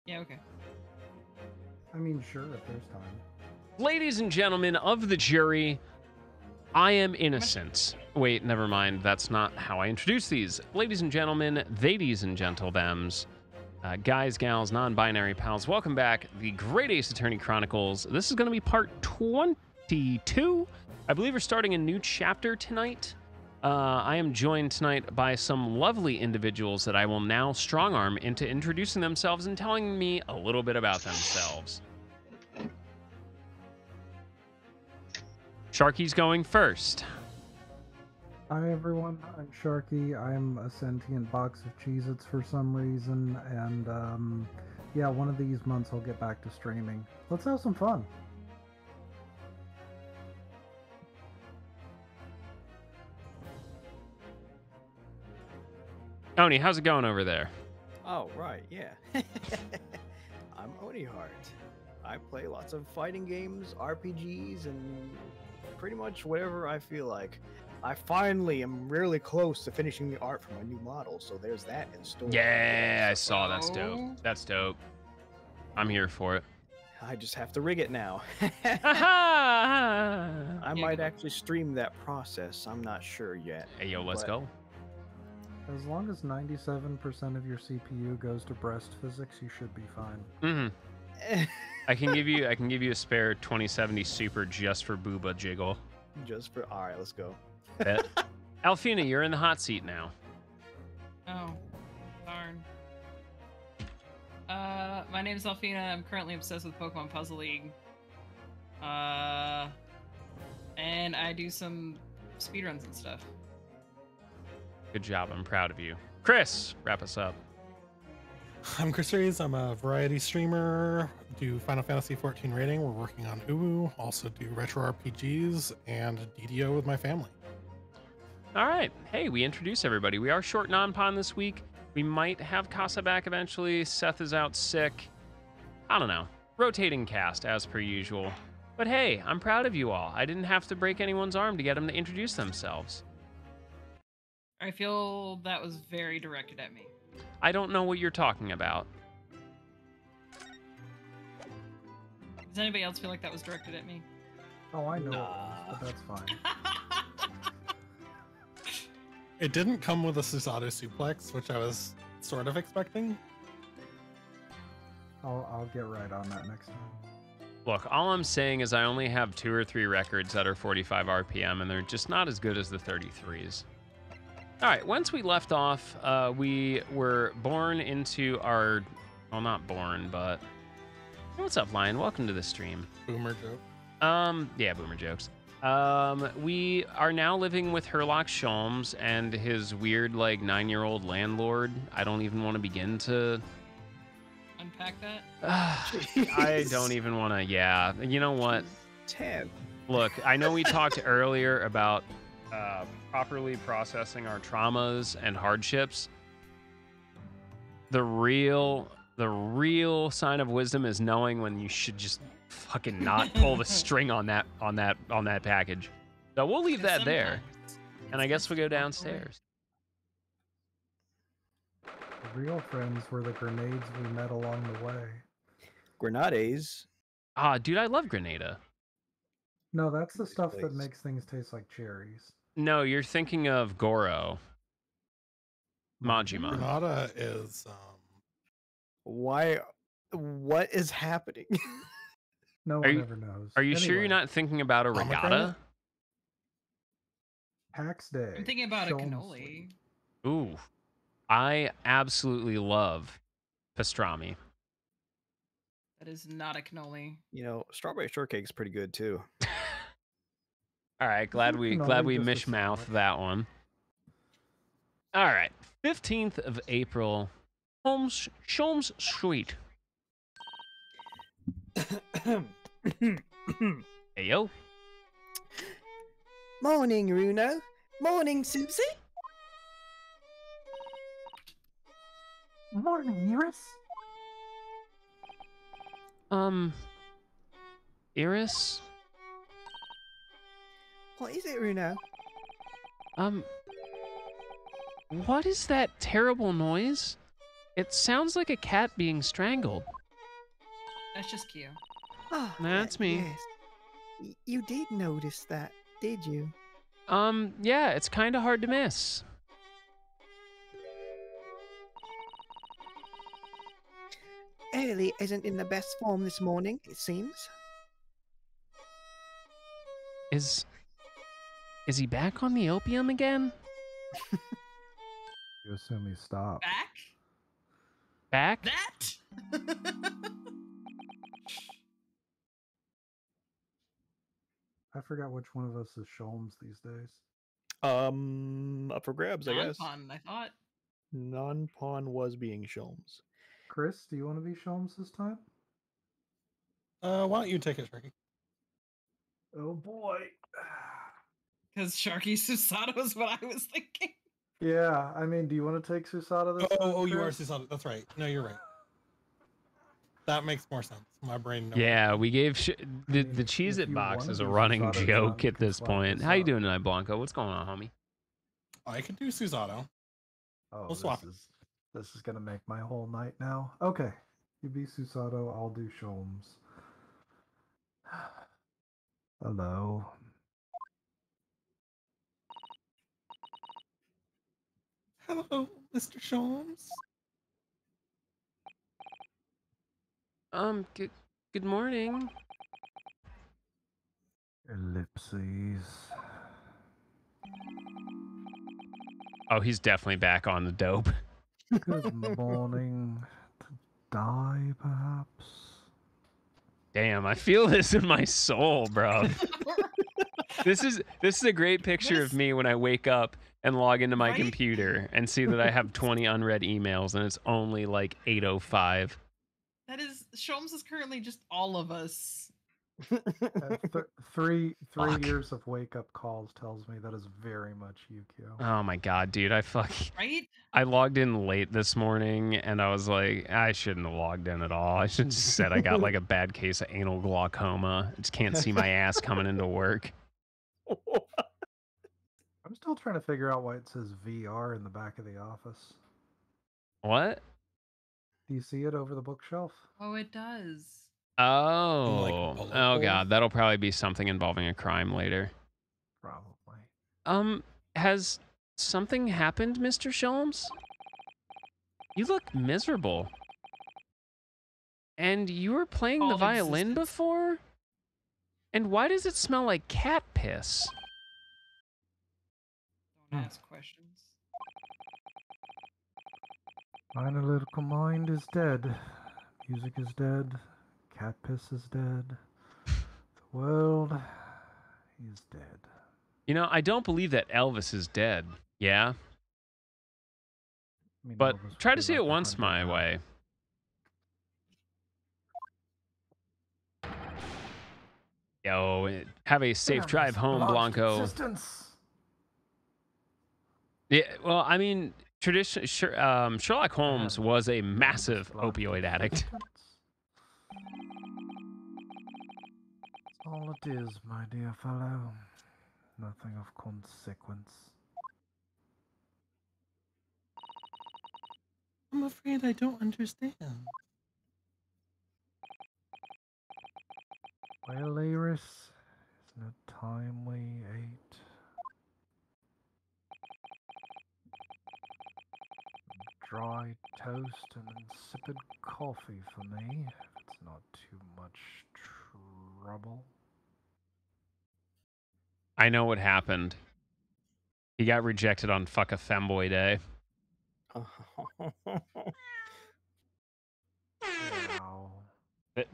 Yeah, okay. I mean, sure, if there's time. Ladies and gentlemen of the jury, I am innocent. Wait, never mind. That's not how I introduce these. Ladies and gentlemen, ladies and gentlethems, guys, gals, non-binary pals, welcome back. The Great Ace Attorney Chronicles. This is going to be part 22. I believe we're starting a new chapter tonight. I am joined tonight by some lovely individuals that I will now strong-arm into introducing themselves and telling me a little bit about themselves. Sharky's going first. Hi everyone, I'm Sharky. I'm a sentient box of Cheez-Its for some reason, and yeah, one of these months I'll get back to streaming. Let's have some fun. Oni, how's it going over there? Oh, right, yeah. I'm Onihart. I play lots of fighting games, RPGs, and pretty much whatever I feel like. I finally am really close to finishing the art for my new model, so there's that in store. Yeah, I saw. That's dope. That's dope. I'm here for it. I just have to rig it now. Aha! I might actually stream that process. I'm not sure yet. Hey, yo, let's go. As long as 97% of your CPU goes to breast physics, you should be fine. Mm-hmm. I can give you a spare 2070 Super just for booba jiggle. Just for all right, let's go. Alfina, you're in the hot seat now. Oh, darn. My name is Alfina. I'm currently obsessed with Pokemon Puzzle League. And I do some speedruns and stuff. Good job. I'm proud of you. Chris, wrap us up. I'm Chris Rees. I'm a variety streamer. Do Final Fantasy XIV rating. We're working on Uwu. Also do retro RPGs and DDO with my family. All right. Hey, we introduce everybody. We are short non-pon this week. We might have Casa back eventually. Seth is out sick. I don't know. Rotating cast as per usual. But hey, I'm proud of you all. I didn't have to break anyone's arm to get them to introduce themselves. I feel that was very directed at me. I don't know what you're talking about. Does anybody else feel like that was directed at me? Oh, I know it was, but that's fine. It didn't come with a Susato suplex, which I was sort of expecting. I'll get right on that next time. Look, all I'm saying is I only have 2 or 3 records that are 45 RPM, and they're just not as good as the 33s. All right, once we left off, we were born into our... Well, not born, but... What's up, Lion? Welcome to the stream. Boomer joke. Yeah, boomer jokes. We are now living with Herlock Sholmes and his weird, like, 9-year-old landlord. I don't even want to begin to... Unpack that? I don't even want to, yeah. You know what? 10. Look, I know we talked earlier about properly processing our traumas and hardships. The real sign of wisdom is knowing when you should just fucking not pull the string on that package. So we'll leave that there. And I guess we'll go downstairs. The real friends were the grenades we met along the way. Grenades. Ah, dude, I love Grenada. No, that's the stuff that makes things taste like cherries. No, you're thinking of Goro. Majima. Granada is Why? What is happening? No one ever knows. Are you sure you're not thinking about a regatta? Tax day. I'm thinking about a cannoli. Ooh. I absolutely love pastrami. That is not a cannoli. You know, strawberry shortcake's pretty good too. All right, glad we mishmouthed that one. All right, 15th of April, Sholmes Street. Hey yo. Morning, Runo. Morning, Susie. Morning, Iris. Iris? What is it, Runo? What is that terrible noise? It sounds like a cat being strangled. That's just cute. Oh, That's me. Yes. You did notice that, did you? Yeah, it's kind of hard to miss. Ellie isn't in the best form this morning, it seems. Is he back on the opium again? You assume he stopped. Back? That? I forgot which one of us is Sholmes these days. Up for grabs, I guess. Non-pun, I thought. Non-pawn was being Sholmes. Chris, do you want to be Sholmes this time? Why don't you take it, Sharky? Oh boy. Because Sharky Susato is what I was thinking. Yeah, I mean, do you want to take Susato this time? Oh, you are Chris? Susato. That's right. No, you're right. That makes more sense. My brain. Yeah, we gave the mean, Cheez if It you box wanna is a do running Susato, joke John at can this swap point. this How you up. doing tonight, Blanco? What's going on, homie? I could do Susato. Oh, We'll swap it. this is gonna make my whole night now. Okay, you be Susato, I'll do Sholmes. Hello. Hello, Mr. Sholmes. Good morning. Ellipses. Oh, he's definitely back on the dope. Good morning. To die, perhaps? Damn, I feel this in my soul, bro. This is a great picture of me when I wake up and log into my Right? computer and see that I have 20 unread emails and it's only like 8:05. That is, Sholmes is currently just all of us. Three Fuck. years of wake up calls tells me that is very much UQ. Oh my god, dude, Right? I logged in late this morning and I was like, I shouldn't have logged in at all. I should have just said I got like a bad case of anal glaucoma. I just can't see my ass coming into work. I'm still trying to figure out why it says VR in the back of the office. What? Do you see it over the bookshelf? Oh, it does. Oh. bullet Oh hole? god, that'll probably be something involving a crime later. Probably. Has something happened, Mr. Sholmes? You look miserable. And you were playing the All violin existence. before? And why does it smell like cat piss? Don't ask questions. My analytical mind is dead. Music is dead. Cat piss is dead. The world is dead. You know, I don't believe that Elvis is dead. Yeah? I mean, But Elvis try would to be see like it once 100 my now. way. Yo, have a safe Damn, drive this home, blotched Blanco. existence. Yeah, well, I mean, Sherlock Holmes Damn, was a damn, this massive blotched opioid addict. existence. That's all it is, my dear fellow. Nothing of consequence. I'm afraid I don't understand. Well, Iris, isn't it time we ate? Dry toast and insipid coffee for me, if it's not too much trouble. I know what happened. He got rejected on Fuck a Femboy Day. Wow.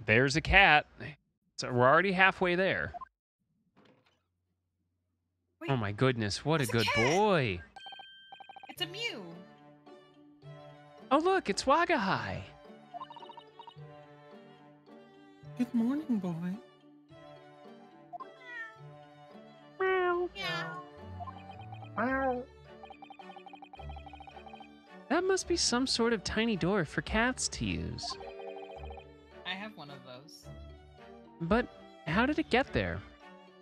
There's a cat. So we're already halfway there. Wait, Oh my goodness, what a it's a good cat! boy. It's a Mew. Oh look, it's Wagahai. Good morning, boy. That must be some sort of tiny door for cats to use. I have one of those. But how did it get there?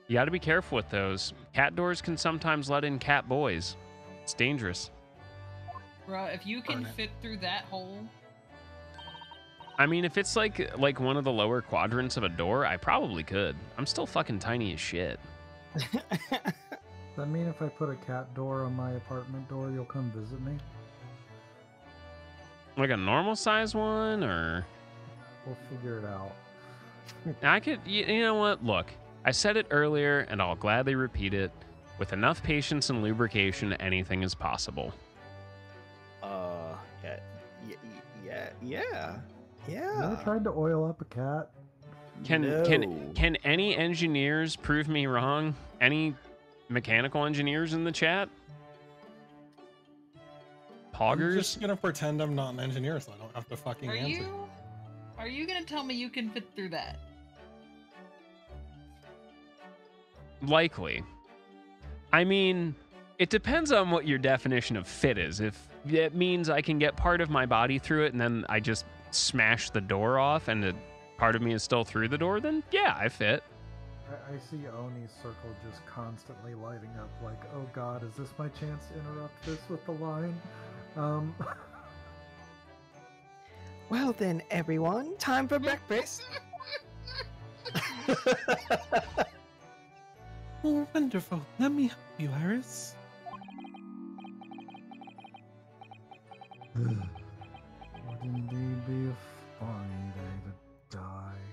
You gotta be careful with those. Cat doors can sometimes let in cat boys. It's dangerous. Bruh, if you can Darn it. fit through that hole, I mean, if it's like one of the lower quadrants of a door, I probably could. I'm still fucking tiny as shit. Does that mean if I put a cat door on my apartment door, you'll come visit me? Like a normal size one, or We'll figure it out. I could. You know what? Look, I said it earlier, and I'll gladly repeat it. With enough patience and lubrication, anything is possible. Yeah. You ever tried to oil up a cat? Can any engineers prove me wrong? Any mechanical engineers in the chat? I'm Poggers? just gonna pretend I'm not an engineer, so I don't have to fucking answer. Are you gonna tell me you can fit through that? Likely. I mean, it depends on what your definition of fit is. If it means I can get part of my body through it and then I just smash the door off and part of me is still through the door, then yeah, I fit. I see Oni's circle just constantly lighting up like, oh god, is this my chance to interrupt this with the line? Well then, everyone, time for breakfast. Oh, wonderful. Let me help you, Iris. Would indeed be a fine day to die.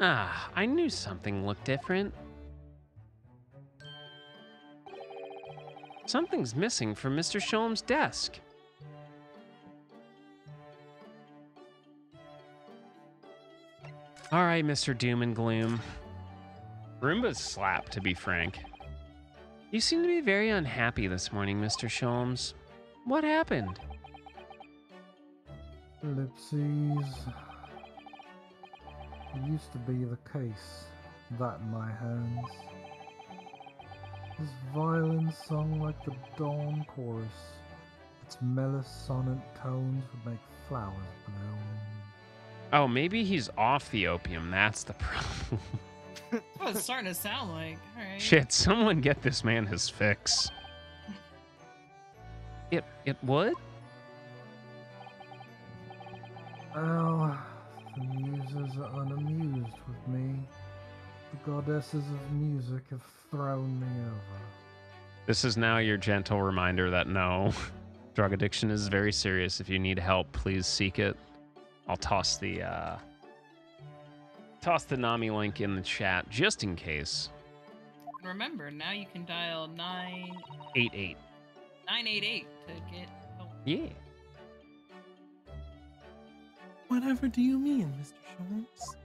Ah, I knew something looked different. Something's missing from Mr. Sholm's desk. All right, Mr. Doom and Gloom. Roomba's slap, to be frank. You seem to be very unhappy this morning, Mr. Sholmes. What happened? Ellipses. It used to be the case, that in my hands. This violin sung like the dawn chorus. Its melisonant tones would make flowers bloom. Oh, maybe he's off the opium. That's the problem. That's what it's starting to sound like. All right. Shit, someone get this man his fix. It would? Oh, the muses are unamused with me. The goddesses of music have thrown me over. This is now your gentle reminder that no, drug addiction is very serious. If you need help, please seek it. I'll toss the NAMI link in the chat just in case. Remember, now you can dial 88. 988 to get help. Yeah. Whatever do you mean, Mr. Sholmes?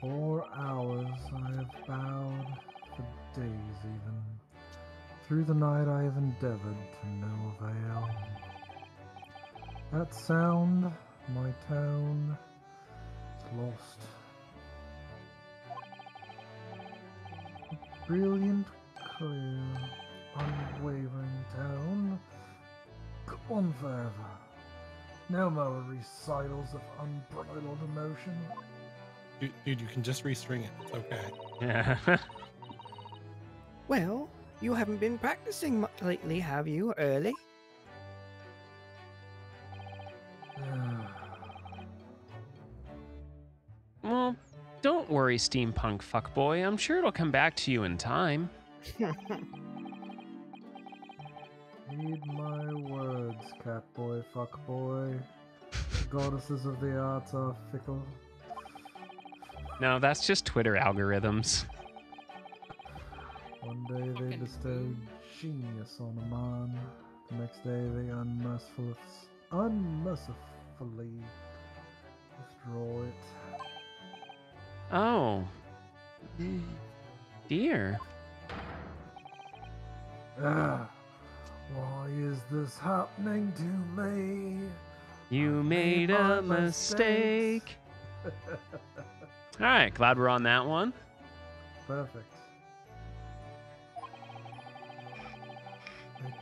4 hours I have bowed, for days even. Through the night I have endeavored to no avail. That sound, my tone, is lost. A brilliant, clear, unwavering tone. Go on forever. No more recitals of unbridled emotion. Dude, you can just restring it. It's okay. Yeah. Well, you haven't been practicing much lately, have you, Early? Well, don't worry, steampunk fuckboy. I'm sure it'll come back to you in time. Heed my words, catboy, fuckboy. The goddesses of the arts are fickle. No, that's just Twitter algorithms. One day they Fucking bestowed genius on a man. The next day they unmercifully withdraw it. Oh. Dear. Ah, why is this happening to me? You I made my a mistakes. mistake. All right, glad we're on that one. Perfect.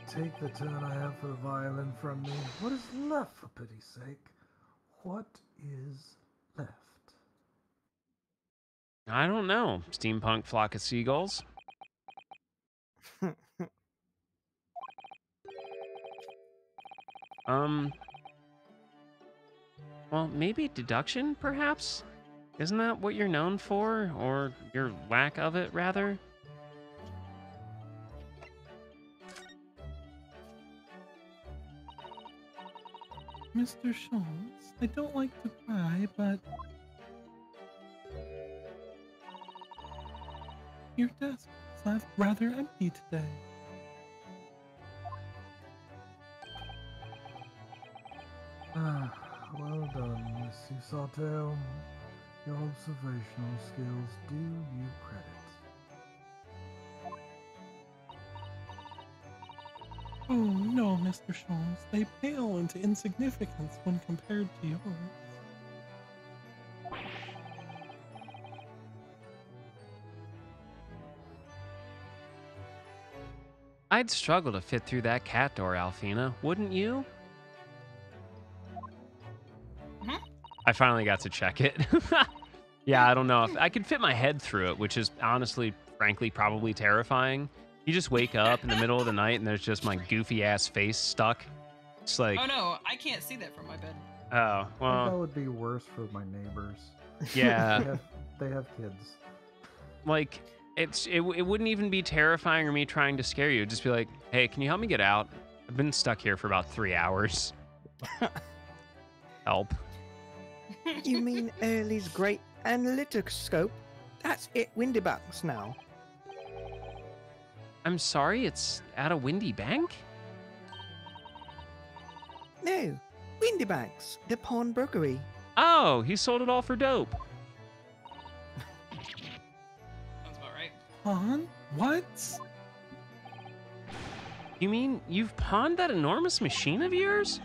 Take the turn I have for the violin from me. What is left, for pity's sake? What is left? I don't know. Steampunk flock of seagulls. Well, maybe deduction, perhaps? Isn't that what you're known for? Or your lack of it, rather? Mr. Schultz, I don't like to cry, but your desk is left rather empty today. Well done, Miss Usato. Your observational skills do you credit. Oh no, Mr. Schultz, they pale into insignificance when compared to yours. I'd struggle to fit through that cat door, Alfina, wouldn't you? I finally got to check it. Yeah, I don't know if I could fit my head through it, which is honestly, frankly, probably terrifying. You just wake up in the middle of the night and there's just my goofy ass face stuck. It's like, Oh no, I can't see that from my bed. oh, That well, would be worse for my neighbors. yeah. They have kids. Like, it wouldn't even be terrifying or me trying to scare you. It'd just be like, hey, can you help me get out? I've been stuck here for about 3 hours. Help. You mean Early's great analytic scope? That's it, Windybanks now. I'm sorry, it's at a windy bank? No, Windybanks, the pawnbrokery. Oh, he sold it all for dope. Sounds about right. Pawn? What? You mean you've pawned that enormous machine of yours?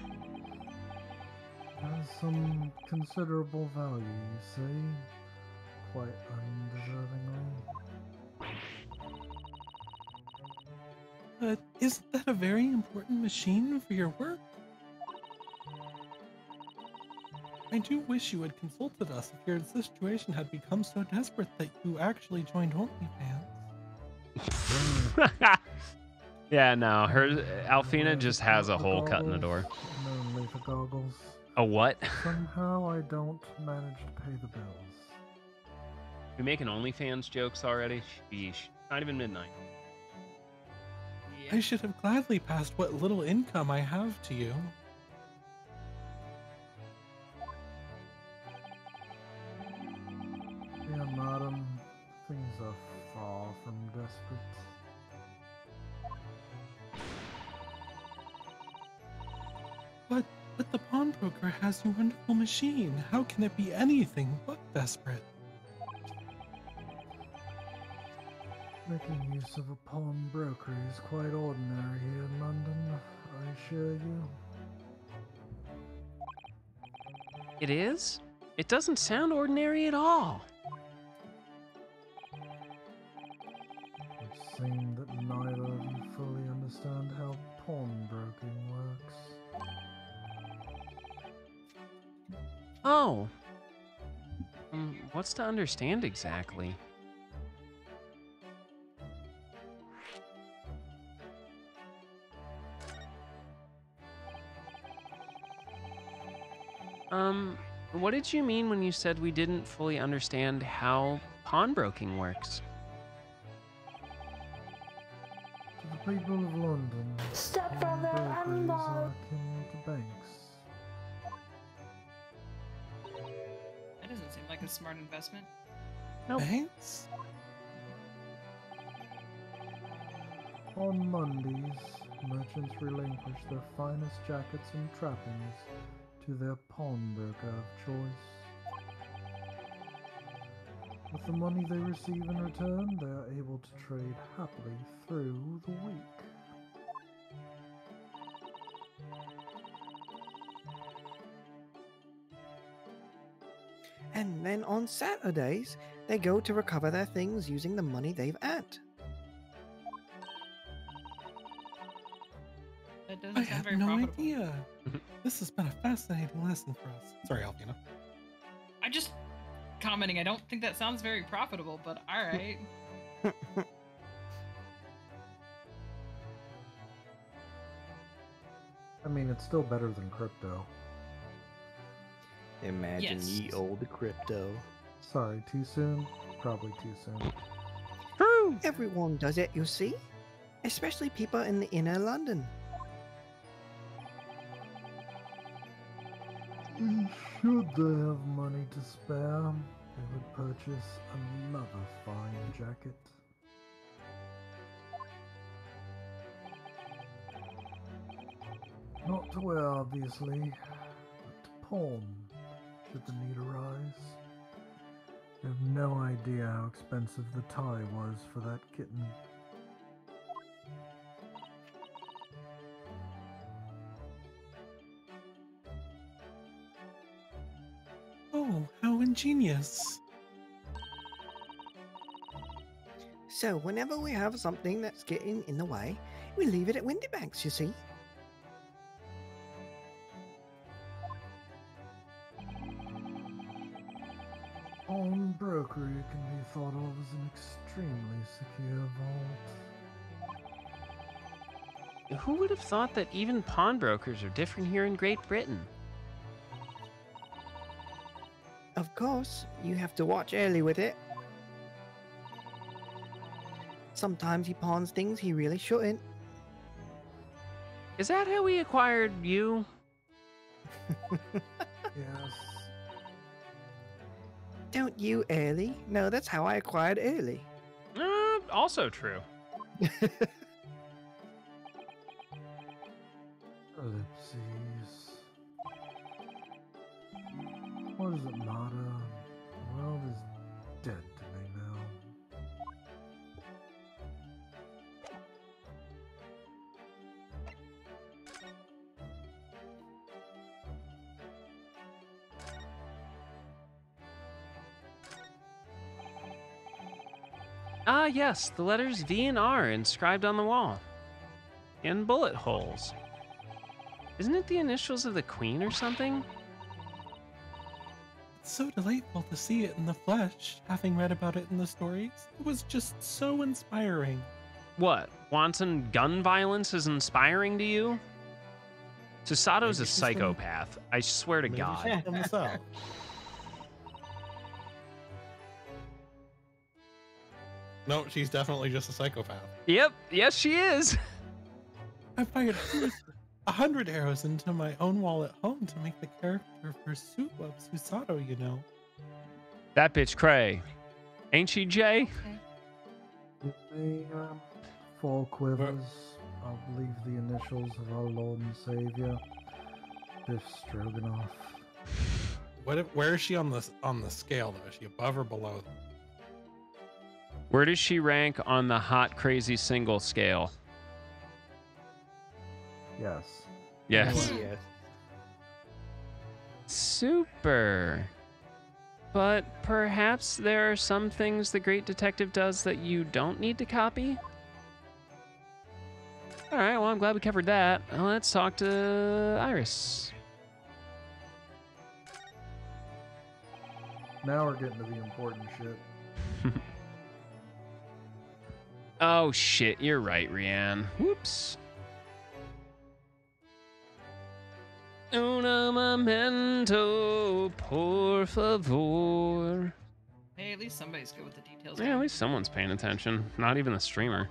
Has some considerable value, you see. Quite undeservingly. But isn't that a very important machine for your work? I do wish you had consulted us if your situation had become so desperate that you actually joined OnlyFans. Yeah, no, Alfina just has a hole cut in the door. No laser goggles. A what? Somehow I don't manage to pay the bills. We making OnlyFans jokes already? Sheesh. Not even midnight. I should have gladly passed what little income I have to you. Yeah, madam. Things are far from desperate. But the pawnbroker has your wonderful machine. How can it be anything but desperate? Making use of a pawnbroker is quite ordinary here in London, I assure you. It is? It doesn't sound ordinary at all. It would seem that neither of you fully understand how pawnbroking works. Oh. What's to understand exactly? What did you mean when you said we didn't fully understand how pawnbroking works? To the people of London, Stepbrother and pawnbrokers mom. are akin to banks. That doesn't seem like a smart investment. Nope. Thanks? On Mondays, merchants relinquish their finest jackets and trappings to their pawnbroker of choice. With the money they receive in return, they are able to trade happily through the week. And then on Saturdays, they go to recover their things using the money they've earned. That I doesn't sound had very no profitable. idea. This has been a fascinating lesson for us. Sorry, Alfina. I just commenting. I don't think that sounds very profitable, but all right. I mean, it's still better than crypto. Imagine Yes. ye old crypto. Sorry, too soon? Probably too soon. True. Everyone does it, you see? Especially people in the inner London. Should they have money to spare, they would purchase another fine jacket. Not to wear, obviously, but to pawn, should the need arise. You have no idea how expensive the tie was for that kitten. Oh, how ingenious. So whenever we have something that's getting in the way, we leave it at Windybanks, you see? Pawnbrokery can be thought of as an extremely secure vault. Who would have thought that even pawnbrokers are different here in Great Britain? Of course, you have to watch early with it. Sometimes he pawns things he really shouldn't. Is that how we acquired you? Yes. Don't you, Early? No, that's how I acquired Early. Also true. Ellipses. What does it matter? The world is dead to me now. Ah, yes, the letters V and R inscribed on the wall. And bullet holes. Isn't it the initials of the Queen or something? It's so delightful to see it in the flesh, having read about it in the stories. It was just so inspiring. What? Wanton gun violence is inspiring to you? Susato's Maybe a she's from- psychopath. I swear to Maybe God. she's from the South. No, she's definitely just a psychopath. Yep, yes she is. I fired 100 arrows into my own wall at home to make the character for Suit Love Susato, you know. That bitch cray. Ain't she, Jay? In the four quivers, I'll believe the initials of our Lord and Savior, Biff Stroganoff. Where is she on the scale though? Is she above or below? Where does she rank on the hot crazy single scale? Yes. Yes. Yes. Super. But perhaps there are some things the great detective does that you don't need to copy? Alright, well, I'm glad we covered that. Let's talk to Iris. Now we're getting to the important shit. Oh, shit, you're right, Rianne. Whoops. Una momento, por favor. Hey, at least somebody's good with the details. Yeah, at least someone's paying attention. Not even the streamer.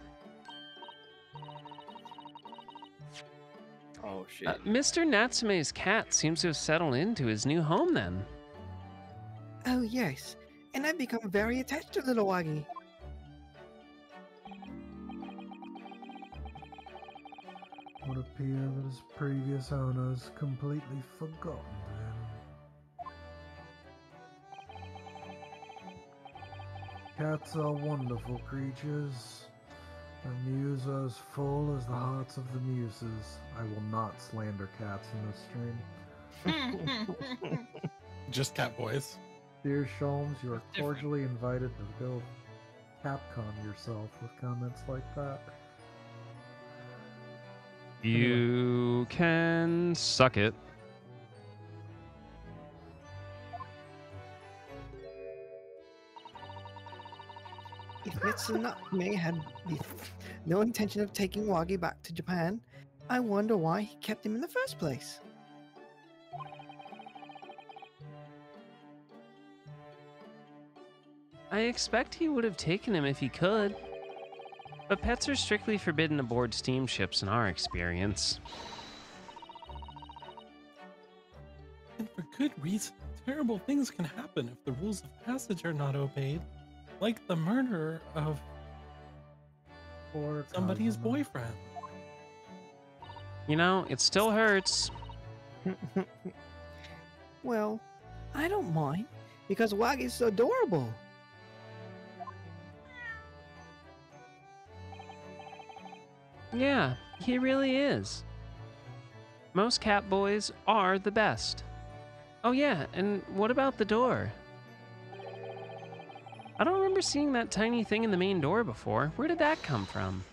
Oh shit. Mr. Natsume's cat seems to have settled into his new home then. Oh yes, and I've become very attached to little Waggy. Would appear that his previous owners completely forgotten him. Cats are wonderful creatures. The muse are as full as the hearts of the muses. I will not slander cats in this stream. Just cat boys. Dear Sholmes, you are Different. cordially invited to go Capcom yourself with comments like that. You can suck it. If Mitsunakume had no intention of taking Waggy back to Japan, I wonder why he kept him in the first place. I expect he would have taken him if he could. But pets are strictly forbidden aboard steamships in our experience. And for good reason. Terrible things can happen if the rules of passage are not obeyed. Like the murder of Poor somebody's Cosmo. boyfriend. You know, it still hurts. Well, I don't mind, because Waggy's so adorable. Yeah, he really is. Most cat boys are the best. Oh yeah, and what about the door? I don't remember seeing that tiny thing in the main door before. Where did that come from?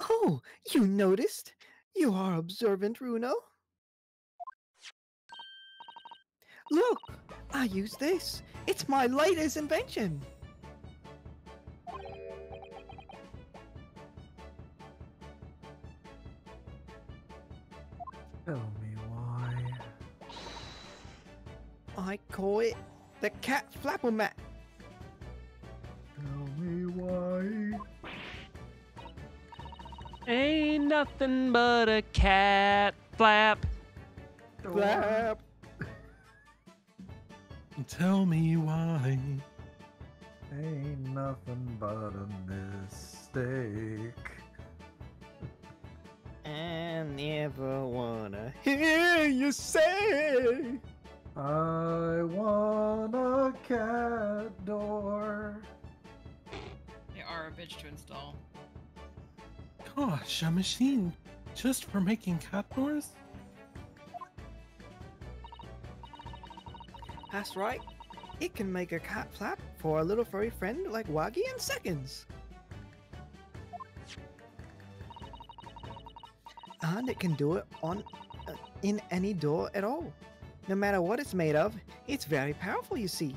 Oh, you noticed? You are observant, Runo. Look, I use this. It's my latest invention. Tell me why. I call it the cat flapper-mat. Tell me why. Ain't nothing but a cat flap. Flap. Tell me why. Ain't nothing but a mistake. I never wanna hear you say. I want a cat door. They are a bitch to install. Gosh, a machine just for making cat doors? That's right. It can make a cat flap for a little furry friend like Waggy in seconds. And it can do it on in any door at all. No matter what it's made of, it's very powerful, you see.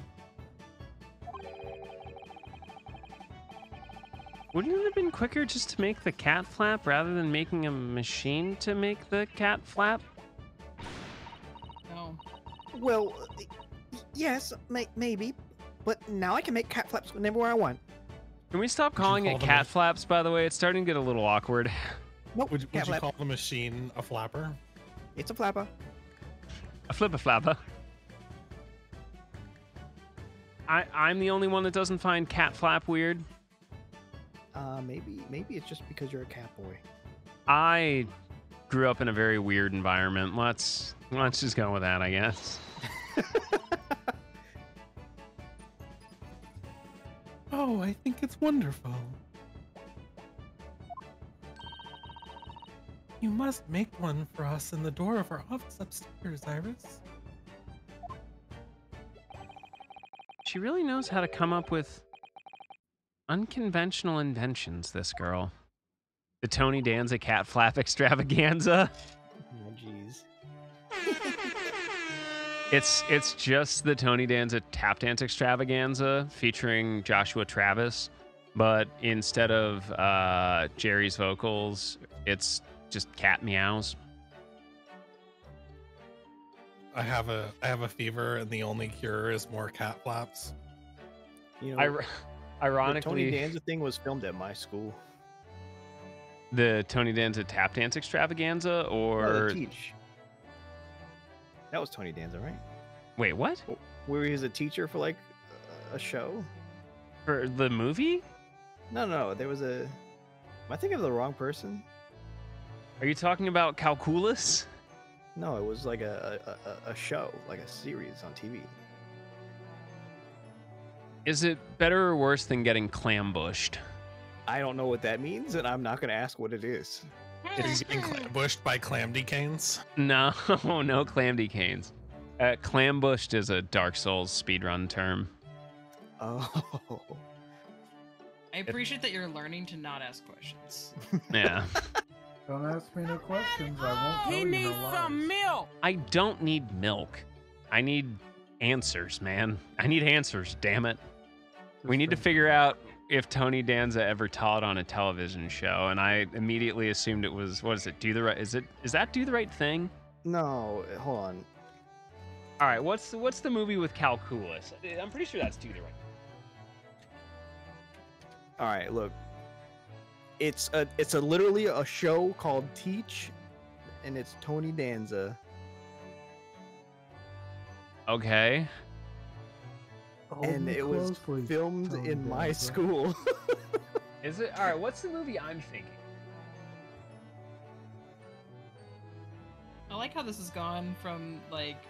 Wouldn't it have been quicker just to make the cat flap rather than making a machine to make the cat flap? No. Well, yes, maybe. But now I can make cat flaps whenever I want. Can we stop calling call it them cat a- flaps, by the way? It's starting to get a little awkward. Nope, Would cat you flap. call the machine a flapper? It's a flapper. A flipper flapper. I'm the only one that doesn't find cat flap weird. Maybe it's just because you're a cat boy. I grew up in a very weird environment. Let's just go with that, I guess. Oh, I think it's wonderful. You must make one for us in the door of our office upstairs, Iris. She really knows how to come up with unconventional inventions, this girl. The Tony Danza cat flap extravaganza. Oh, jeez. It's just the Tony Danza tap dance extravaganza featuring Joshua Travis, but instead of Jerry's vocals, it's just cat meows. I have a fever, and the only cure is more cat flaps. You know, the Ironically, Tony Danza thing was filmed at my school. the Tony Danza tap dance extravaganza, No, or the teach. That was Tony Danza, right? wait, what? Where he was a teacher for like a show. For the movie? No, there was a. Am I thinking of the wrong person? Are you talking about Calculus? No, it was like a show, like a series on TV. Is it better or worse than getting clambushed? I don't know what that means, and I'm not going to ask what it is. Is getting clambushed by clamdy canes? No, no clamdy canes. Clambushed is a Dark Souls speedrun term. Oh. I appreciate that you're learning to not ask questions. Yeah. Don't ask me no questions. I won't tell He you needs no some lies. milk. I don't need milk. I need answers, man. I need answers, damn it. We need to figure out if Tony Danza ever taught on a television show, and I immediately assumed it was, what is it? Do the right? Is that Do the Right Thing? No, hold on. All right, what's the movie with Cal Coulis? I'm pretty sure that's Do the Right. All right, look. It's a literally a show called Teach, and it's Tony Danza. Okay. And it was filmed in my school. Is it? All right, what's the movie I'm thinking? I like how this has gone from like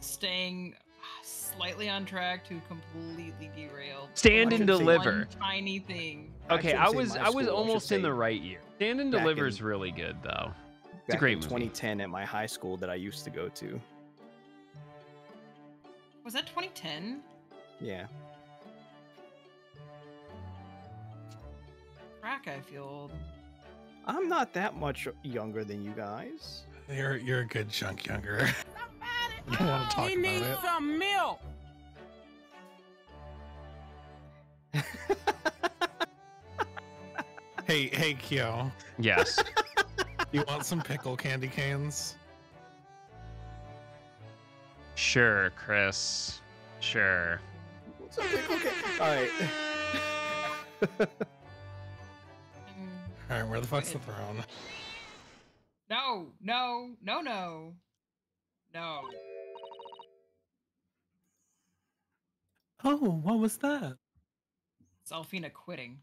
staying slightly on track to completely derailed. Stand Like, and just Deliver. one tiny thing. Okay, shouldn't I say was my I was school, I should almost in say the right year. Stand and back Deliver's in- really good though. It's a Back great in movie. 2010 at my high school that I used to go to. Was that 2010? Yeah. Crack, I feel old. I'm not that much younger than you guys. You're a good chunk younger. You don't want to talk about it. some milk. Hey, Kyo. Yes. You want some pickle candy canes? Sure, Chris. Sure. What's up, okay. All right. All right, where the fuck's the throne? No, no, no, no. No. Oh, what was that? It's Alfina quitting.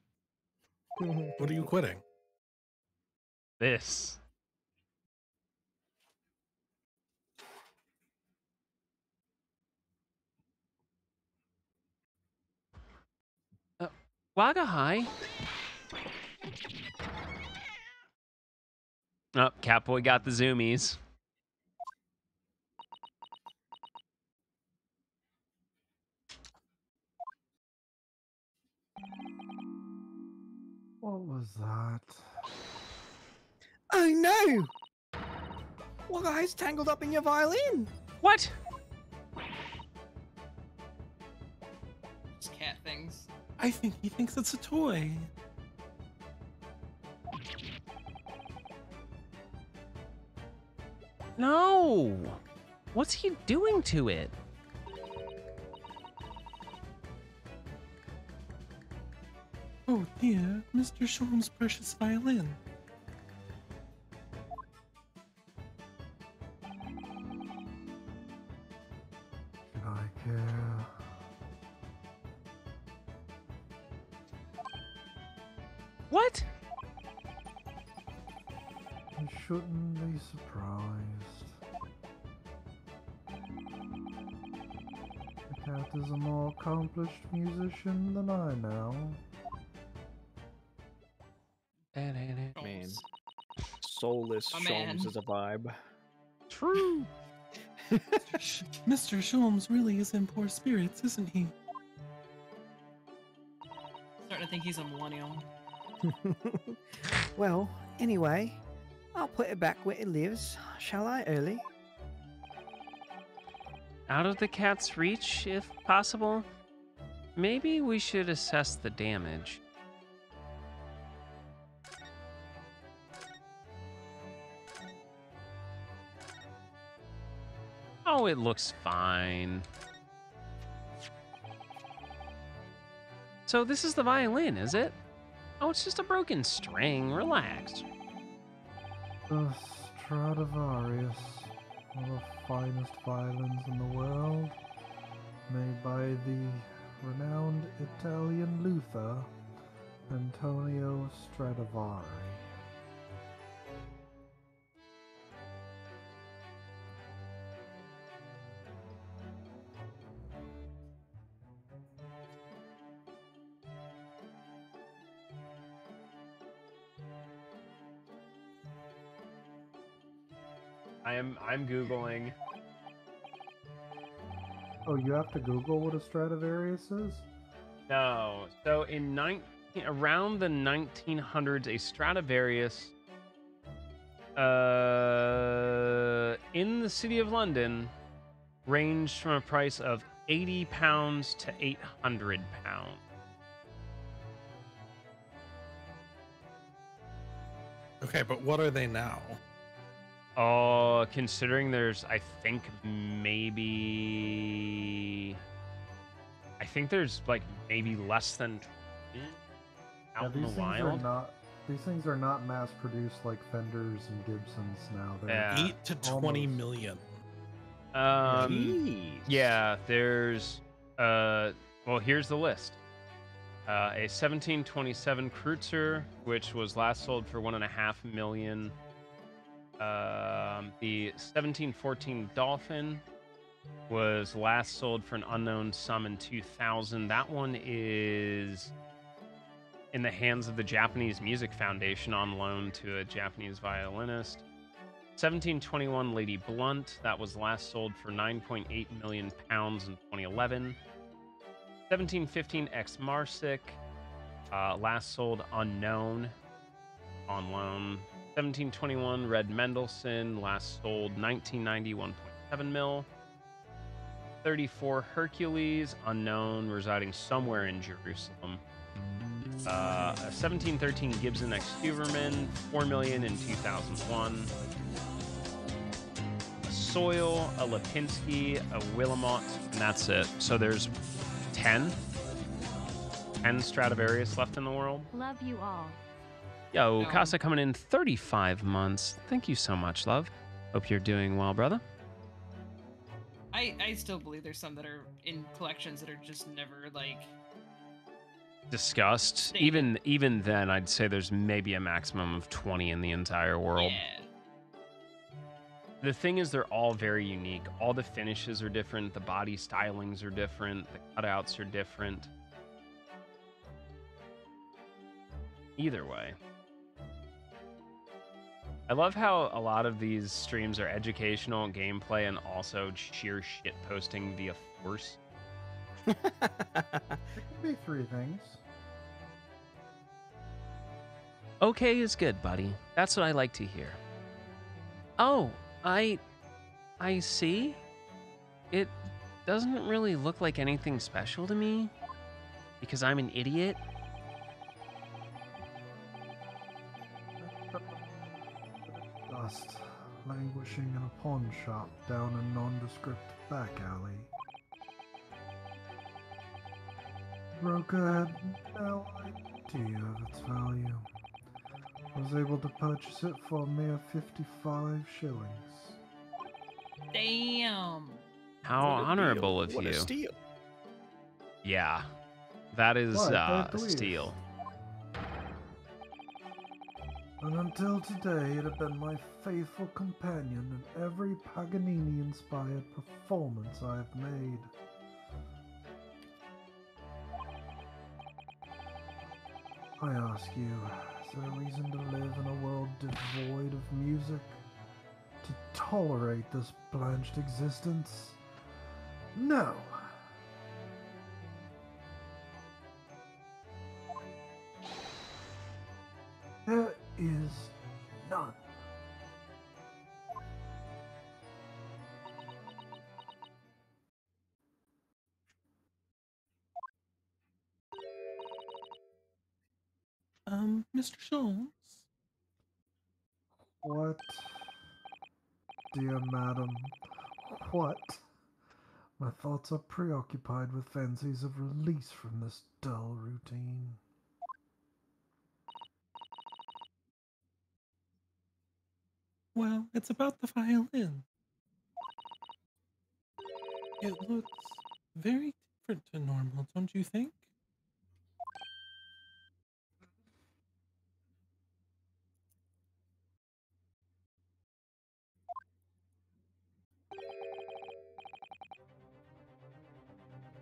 What are you quitting? This. Waga High. Oh, Catboy got the zoomies. What was that? Oh no! What guy's tangled up in your violin? What? Just cat things. I think he thinks it's a toy. No. What's he doing to it? Oh dear, Mr. Shulman's precious violin. Should I care? What? You shouldn't be surprised. The cat is a more accomplished musician than I now. Man, soulless My man. Sholmes is a vibe. True. Mr. Shulms really is in poor spirits, isn't he? Starting to think he's a millennial. Well, anyway, I'll put it back where it lives, shall I, Early? Out of the cat's reach, if possible. Maybe we should assess the damage. Oh, it looks fine. So this is the violin, is it? Oh, it's just a broken string. Relax. The Stradivarius, one of the finest violins in the world, made by the renowned Italian luthier Antonio Stradivari. I'm Googling. Oh, you have to Google what a Stradivarius is? No. So around the 1900s, a Stradivarius in the city of London ranged from a price of £80 to £800. Okay, but what are they now? Oh, considering there's, I think maybe, I think there's like maybe less than 20 out in the wild. These things are not mass produced like Fenders and Gibsons now. They're Yeah. 8 to 20 almost- million. Jeez. Yeah, there's, well, here's the list. A 1727 Kreutzer, which was last sold for 1.5 million. The 1714 Dolphin was last sold for an unknown sum in 2000. That one is in the hands of the Japanese Music Foundation on loan to a Japanese violinist. 1721 Lady Blunt, that was last sold for 9.8 million pounds in 2011. 1715 Ex Marsic, last sold unknown on loan. 1721 Red Mendelssohn, last sold 1990, 1.7 mil. 34 Hercules, unknown, residing somewhere in Jerusalem. A 1713 Gibson X Huberman, 4 million in 2001. A Soil, a Lipinski, a Willamette, and that's it. So there's 10 Stradivarius left in the world. Love you all. Yo, No. Casa coming in 35 months. Thank you so much, love. Hope you're doing well, brother. I still believe there's some that are in collections that are just never like. Discussed. Stated. Even then, I'd say there's maybe a maximum of 20 in the entire world. Yeah. The thing is, they're all very unique. All the finishes are different. The body stylings are different. The cutouts are different. Either way. I love how a lot of these streams are educational, gameplay, and also sheer shit posting via force. It could be three things. Okay is good, buddy. That's what I like to hear. Oh, I see. It doesn't really look like anything special to me because I'm an idiot. Dust languishing in a pawn shop down a nondescript back alley. Broker had no idea of its value. Was able to purchase it for a mere 55 shillings. Damn. How What a honorable deal. of What you. a steal. Yeah. That is What, a at least? steal. And until today, it had been my faithful companion in every Paganini-inspired performance I have made. I ask you, is there a reason to live in a world devoid of music? To tolerate this blanched existence? No! There is none. Mr. Jones. What? Dear madam, what? My thoughts are preoccupied with fancies of release from this dull routine. Well, it's about the violin. It looks very different to normal, don't you think?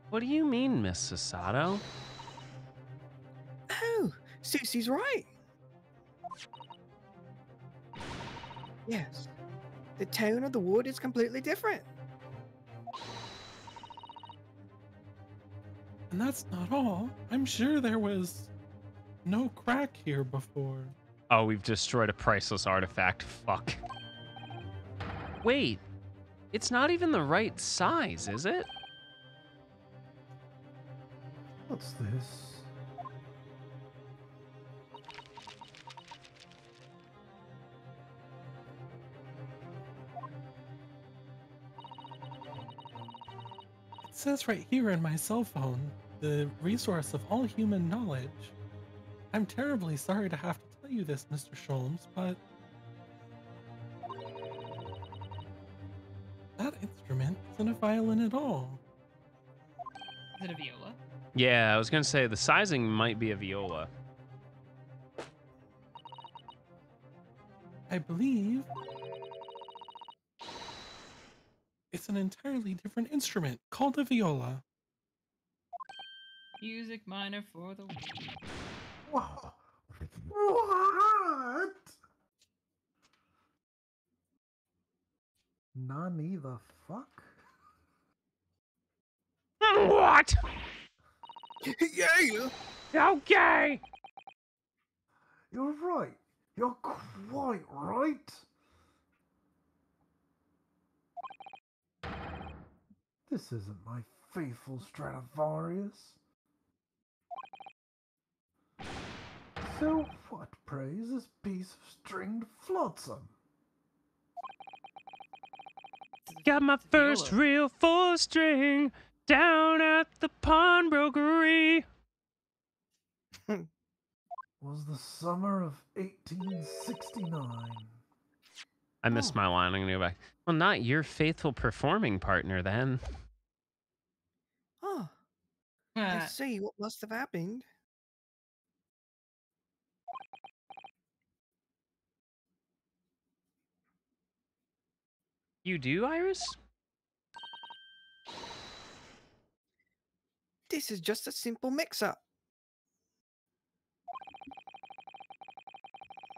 What do you mean, Miss Sasato? Oh, Susie's right. Yes. The tone of the wood is completely different. And that's not all. I'm sure there was no crack here before. Oh, we've destroyed a priceless artifact. Fuck. Wait. It's not even the right size, is it? What's this? It says right here in my cell phone, the resource of all human knowledge. I'm terribly sorry to have to tell you this, Mr. Sholmes, but that instrument isn't a violin at all. Is it a viola? Yeah, I was gonna say the sizing might be a viola. I believe it's an entirely different instrument called a viola. Music minor for the week. Whoa. What? Nani the fuck? What? Yeah. Okay. You're right. You're quite right. This isn't my faithful Stradivarius. So what, pray, is this piece of stringed flotsam? Got my It's a first viola. real 4-string down at the pawnbrokery. Was the summer of 1869. I missed my line. I'm gonna go back. Well, not your faithful performing partner, then. Oh, I see what must have happened. You do, Iris? This is just a simple mix-up.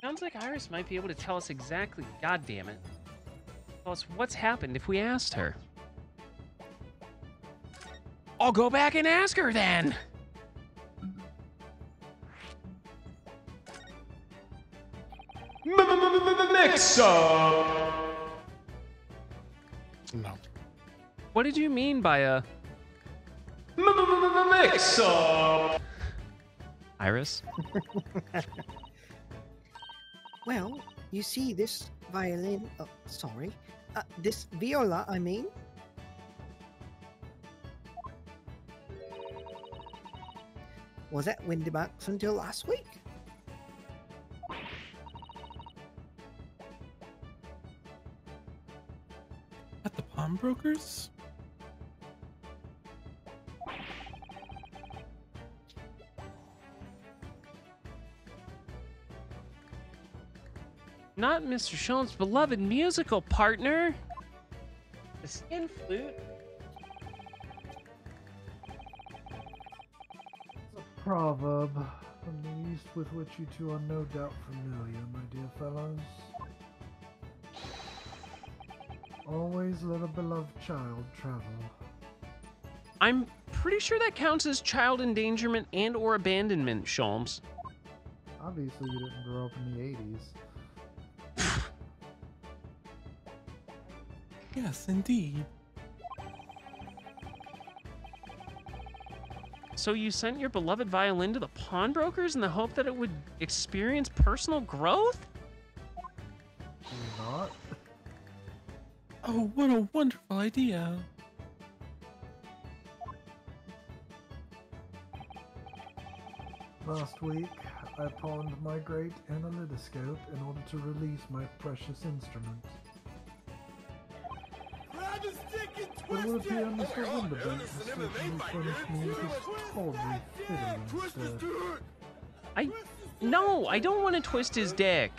Sounds like Iris might be able to tell us exactly. God damn it! Tell us what's happened if we asked her. I'll go back and ask her then. Mix up. No. What did you mean by a mix up? Iris? Well, you see this violin, this viola, I mean. Was at Windybox until last week. At the pawnbrokers? Not Mr. Schoen's beloved musical partner. The skin flute. It's a proverb from the East with which you two are no doubt familiar, my dear fellows. Always let a beloved child travel. I'm pretty sure that counts as child endangerment and or abandonment, Sholmes. Obviously, you didn't grow up in the 80s. Yes, indeed. So you sent your beloved violin to the pawnbrokers in the hope that it would experience personal growth? Do you not? Oh, what a wonderful idea. Last week, I pawned my great analytoscope in order to release my precious instrument. But it would appear Mr. Winterbeck mistakenly furnished me with this tawdry fiddle instead. No, I don't want to twist his dick.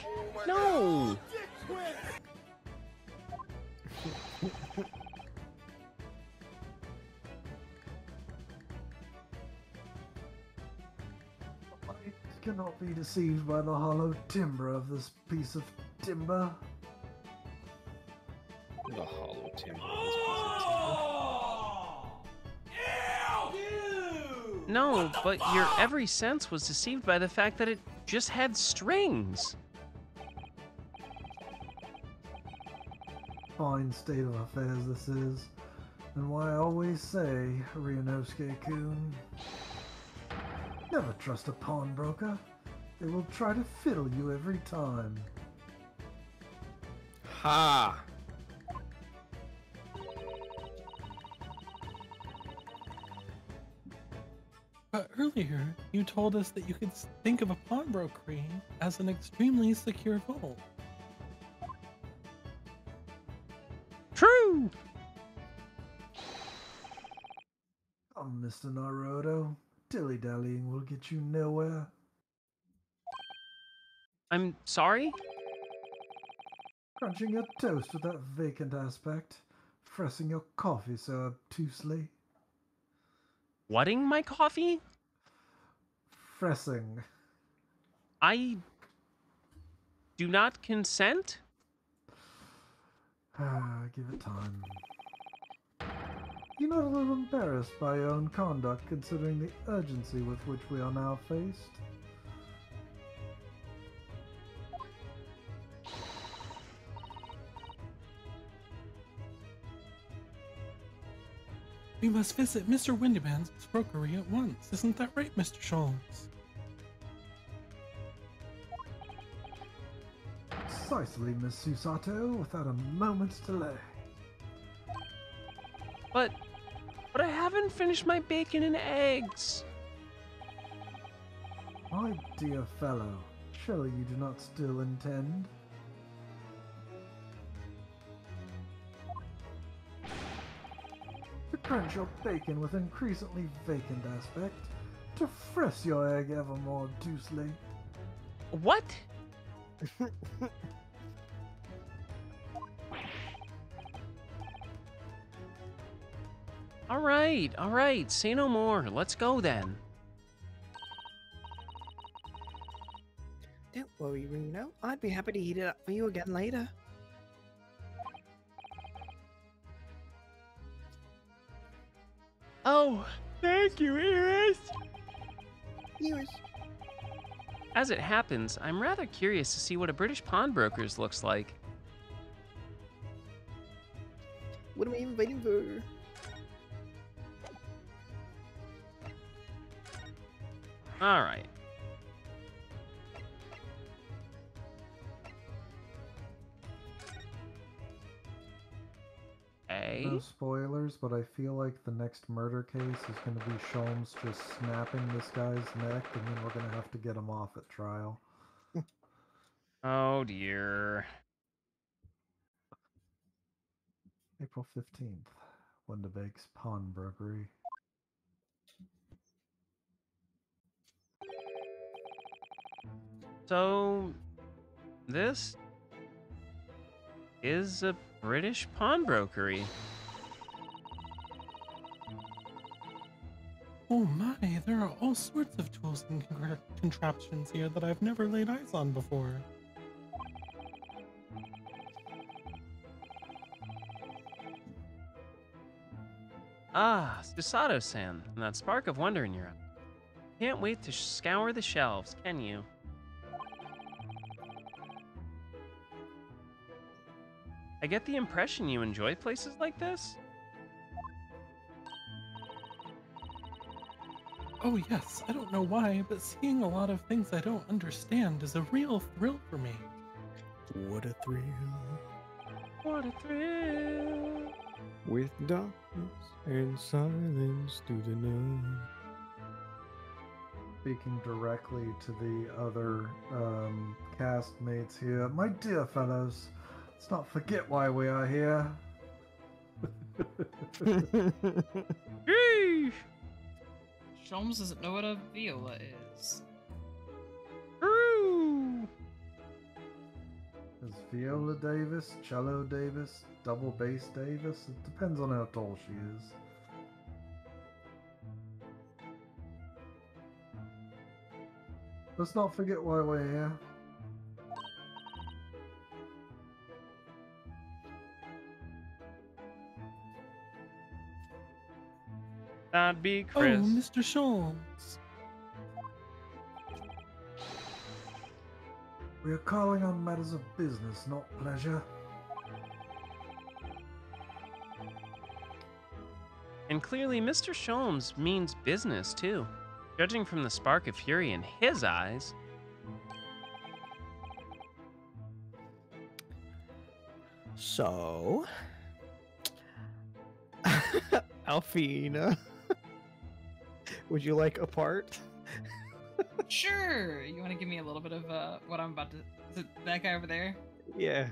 No. I cannot be deceived by the hollow timbre of this piece of timber. The hollow timber. No, but your every sense was deceived by the fact that it just had strings. Fine state of affairs this is, and why I always say, Ryunosuke-kun, never trust a pawnbroker. They will try to fiddle you every time. Ha! But earlier, you told us that you could think of a pawnbrokery as an extremely secure vault. True! Come, Mr. Naruto. Dilly-dallying will get you nowhere. I'm sorry? Crunching your toast with that vacant aspect. Pressing your coffee so obtusely. Whatting my coffee? Fressing. I do not consent? Give it time. You're not a little embarrassed by your own conduct, considering the urgency with which we are now faced? We must visit Mr. Windymand's brokery at once. Isn't that right, Mr. Sholmes? Precisely, Miss Susato, without a moment's delay. But I haven't finished my bacon and eggs. My dear fellow, surely you do not still intend? To crunch your bacon with increasingly vacant aspect, to press your egg ever more obtusely. What? All right, say no more. Let's go then. Don't worry, Reno. I'd be happy to heat it up for you again later. Oh, thank you, Iris. Iris. As it happens, I'm rather curious to see what a British pawnbroker's looks like. What am I even waiting for? All right. Hey. No spoilers, but I feel like the next murder case is going to be Sholmes just snapping this guy's neck, and then we're going to have to get him off at trial. Oh dear. April 15th, Windibake's Pawnbrokery. So, this is a British pawnbrokery. Oh my, there are all sorts of tools and contraptions here that I've never laid eyes on before. Ah, Susato-san, and that spark of wonder in your eye. Can't wait to scour the shelves, can you? I get the impression you enjoy places like this? Oh yes, I don't know why, but seeing a lot of things I don't understand is a real thrill for me. What a thrill. What a thrill! With darkness and silence through the night. Speaking directly to the other castmates here, my dear fellows, let's not forget why we are here. Sheesh! Sholmes doesn't know what a viola is. True! Is Viola Davis, Cello Davis, Double Bass Davis? It depends on how tall she is. Let's not forget why we're here. That'd be Oh, Chris. Mr. Sholmes. We are calling on matters of business, not pleasure. And clearly, Mr. Sholmes means business, too. Judging from the spark of fury in his eyes. So, Alfina, Would you like a part? Sure. You want to give me a little bit of what I'm about to? Is it that guy over there? Yeah.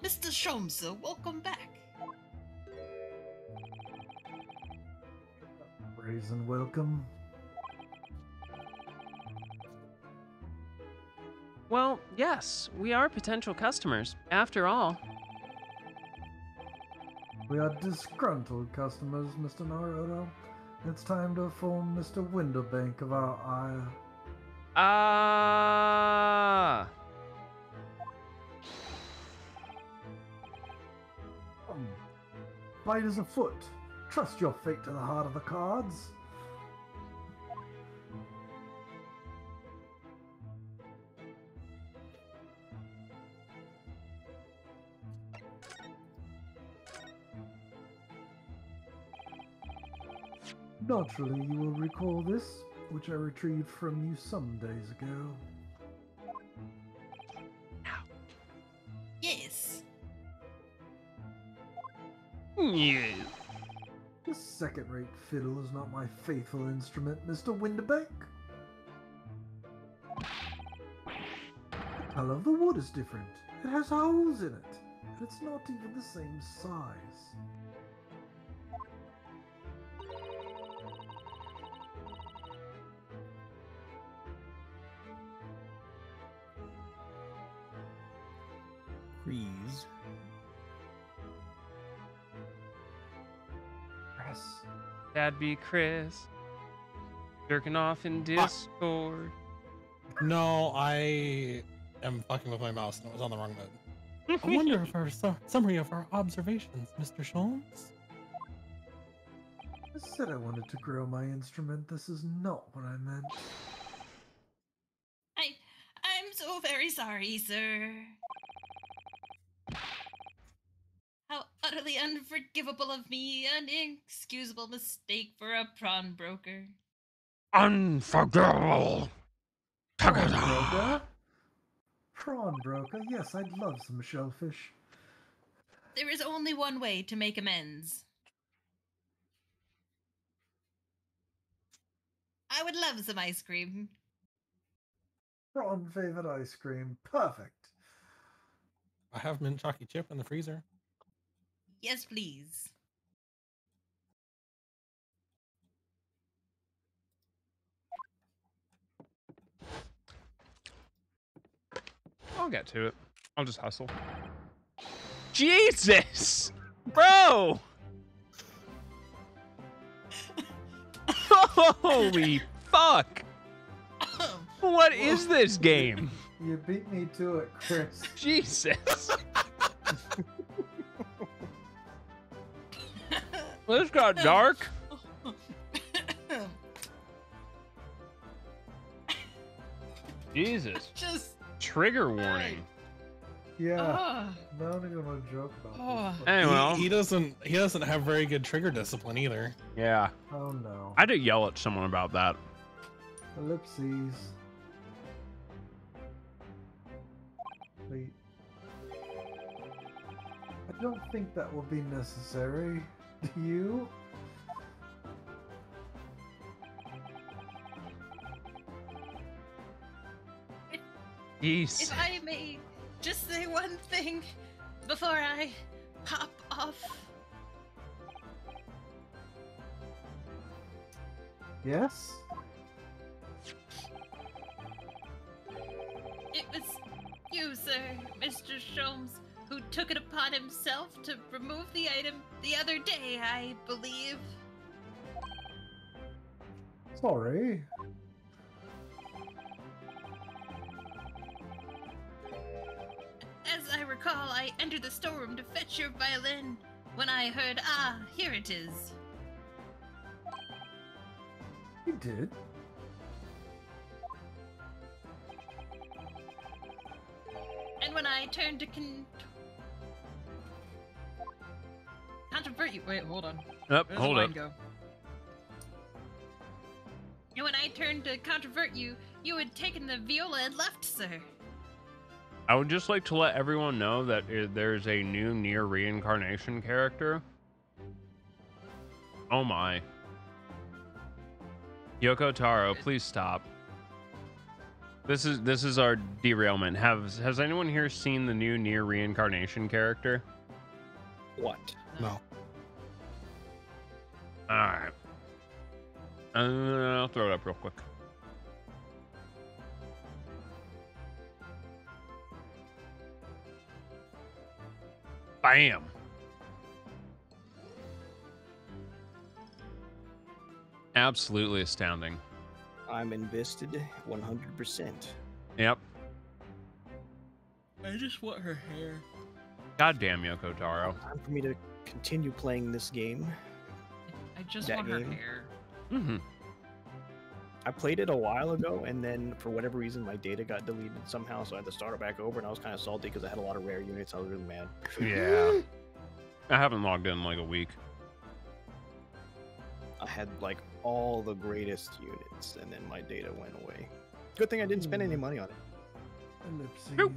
Mr. Shomsa, welcome back. Praise and welcome. Well, yes, we are potential customers. After all, We are disgruntled customers, Mr. Naruto. It's time to inform Mr. Windowbank of our ire. Fight is afoot. Trust your fate to the heart of the cards. Naturally, you will recall this, which I retrieved from you some days ago. Yes. yes. This second-rate fiddle is not my faithful instrument, Mr. Windowbank. The color of the wood is different. It has holes in it, and it's not even the same size. Freeze. Yes. That'd be Chris. Jerking off in Discord. No, I am fucking with my mouse and it was on the wrong mode. I wonder if our summary of our observations, Mr. Sholmes. I said I wanted to grow my instrument. This is not what I meant. I'm so very sorry, sir. How utterly unforgivable of me, an inexcusable mistake for a prawn broker. Unforgivable. Prawn broker? Prawn broker? Yes, I'd love some shellfish. There is only one way to make amends. I would love some ice cream. Prawn flavored ice cream. Perfect. I have mint chalky chip in the freezer. Yes, please. I'll get to it. I'll just hustle. Jesus! Bro! Holy fuck! What is this game? You beat me to it, Chris. Jesus. This got dark. Jesus. Just. Trigger warning. Yeah. Not even want to joke about this. Anyway, He doesn't have very good trigger discipline either. yeah. Oh no. I had to yell at someone about that. Ellipses. Wait. I don't think that will be necessary. Do you? Jeez. If I may just say one thing before I pop off. Yes? It was you, sir, Mr. Sholmes, who took it upon himself to remove the item the other day, I believe. Sorry. As I recall, I entered the storeroom to fetch your violin when I heard, here it is. You did? And when I turned to controvert you. Wait, hold on. Up, Where's hold the up. line go? And when I turned to controvert you, you had taken the viola and left, sir. I would just like to let everyone know that there's a new near reincarnation character. Oh my. Yoko Taro, please stop. This is our derailment. Has anyone here seen the new Near Reincarnation character? What? No. Alright. I'll throw it up real quick. Bam. Absolutely astounding. I'm invested 100%. Yep. I just want her hair. Goddamn Yoko Taro. Time for me to continue playing this game. I just That want her game. hair. Mm-hmm. I played it a while ago, and then for whatever reason, my data got deleted somehow, so I had to start it back over, and I was kind of salty because I had a lot of rare units. I was really mad. Yeah. I haven't logged in like a week. I had like all the greatest units, and then my data went away. Good thing I didn't spend any money on it. Ellipses. Nope.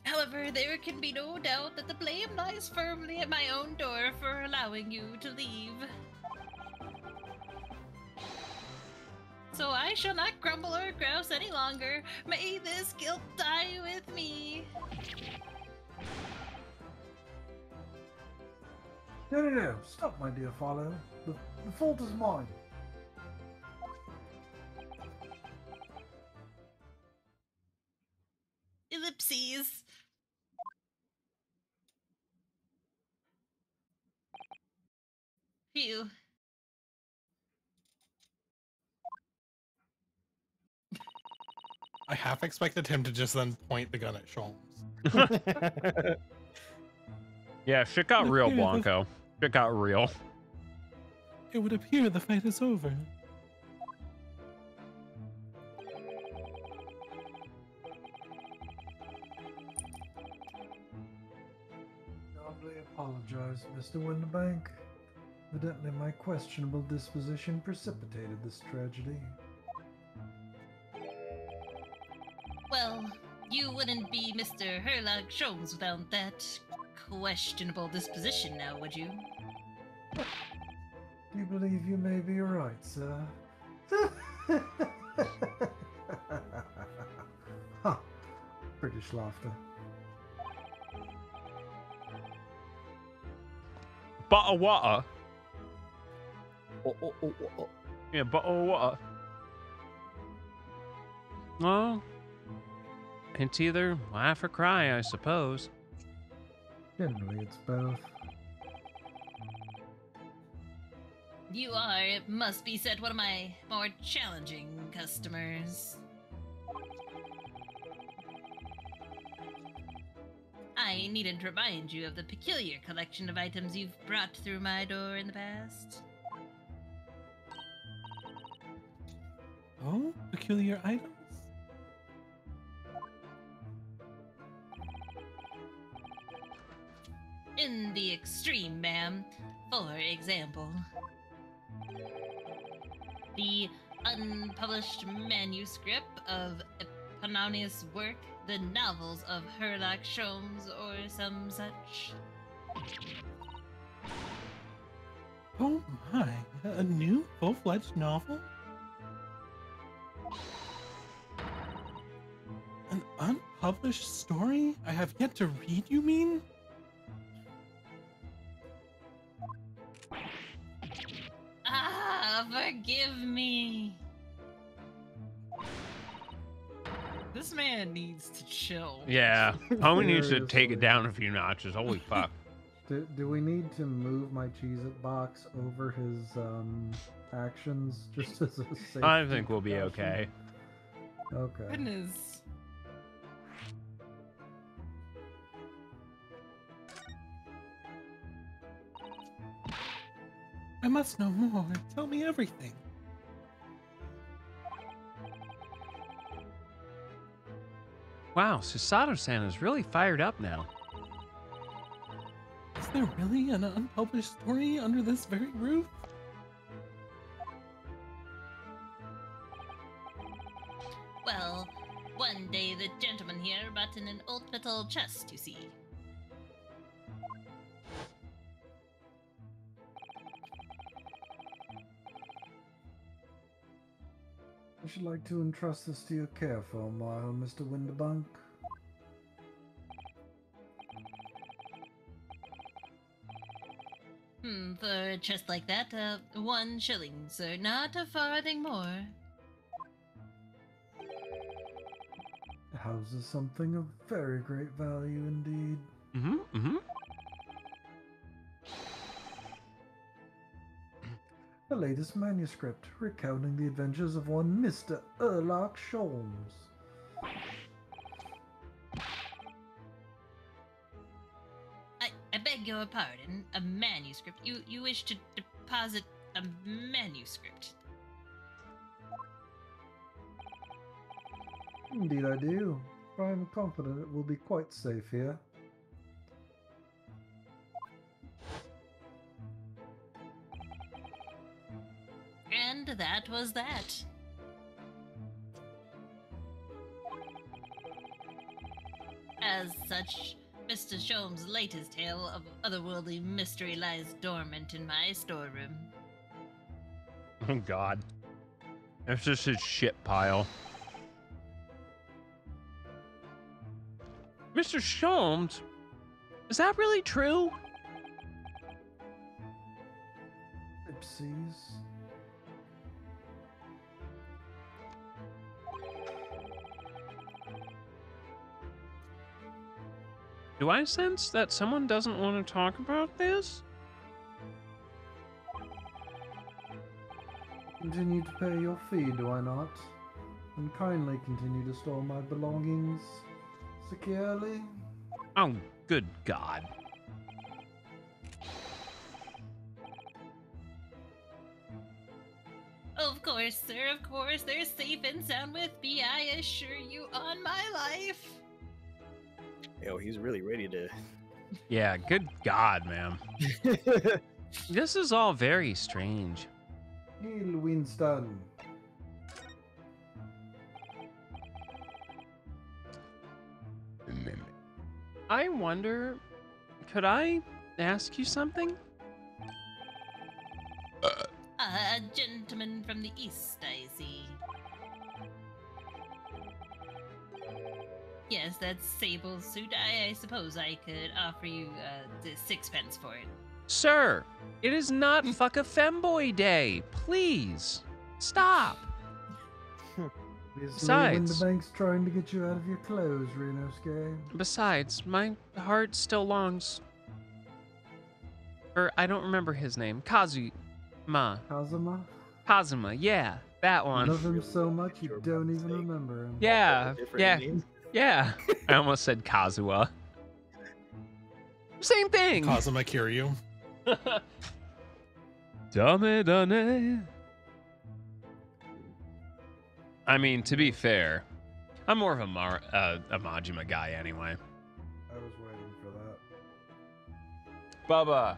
However, there can be no doubt that the blame lies firmly at my own door for allowing you to leave. So I shall not grumble or grouse any longer. May this guilt die with me. No. Stop, my dear follow. The fault is mine. Ellipses. Phew. I half expected him to just then point the gun at Sholmes. Yeah, shit got real, Blanco. Shit got real. It would appear the fight is over. Humbly apologize, Mr. Winterbank. Evidently, my questionable disposition precipitated this tragedy. Well, you wouldn't be Mr. Herlock Sholmes without that questionable disposition now, would you? Do you believe you may be right, sir? Huh. British laughter. Bottle of water. Oh. Yeah, bottle of water. Well, it's either laugh or cry, I suppose. Generally, it's both. You are, it must be said, one of my more challenging customers. I needn't remind you of the peculiar collection of items you've brought through my door in the past. Oh, peculiar items? In the extreme, ma'am. For example, the unpublished manuscript of Eponymous work, the novels of Herlock Sholmes, or some such. Oh my, a new full-fledged novel? An unpublished story I have yet to read, you mean? Ah, forgive me. This man needs to chill. Yeah, homie needs to take Seriously. it down a few notches. Holy fuck. Do we need to move my Cheez-It box over his actions just as a safety I think we'll be precaution? okay. Okay. Goodness. I must know more. Tell me everything. Wow, Susato-san is really fired up now. Is there really an unpublished story under this very roof? Well, one day the gentleman here brought in an old metal chest, you see. I should like to entrust this to your care for a while, Mr. Winterbunk. For a chest like that, 1 shilling, sir, not a farthing more. It houses something of very great value indeed. The latest manuscript recounting the adventures of one Mr. Erlock Sholmes. I beg your pardon, a manuscript. You wish to deposit a manuscript? Indeed I do. I am confident it will be quite safe here. And that was that. As such, Mr. Sholmes' latest tale of otherworldly mystery lies dormant in my storeroom. Oh God. It's just his shit pile. Mr. Sholmes? Is that really true? Oopsies. Do I sense that someone doesn't want to talk about this? Continue to pay your fee, do I not? And kindly continue to store my belongings securely. Oh, good God. Of course, sir, of course. They're safe and sound with me, I assure you, on my life. Yo, he's really ready to. Yeah, good God, man. This is all very strange. Heal, Winston. I wonder, could I ask you something? A gentleman from the east, I see. Yes, that sable suit. I suppose I could offer you 6 pence for it. Sir, it is not fuck a femboy day. Please, stop. Besides- Winterbank's trying to get you out of your clothes, Renosuke. Besides, my heart still longs. Or I don't remember his name. Kazuma. Kazuma? Kazuma, yeah, that one. Love him so much you don't even remember him. Yeah, Different yeah, name. yeah. I almost said Kazuha. Same thing. Kazuma Kiryu. Dame. I mean, to be fair, I'm more of a Majima guy anyway. I was waiting for that. Bubba,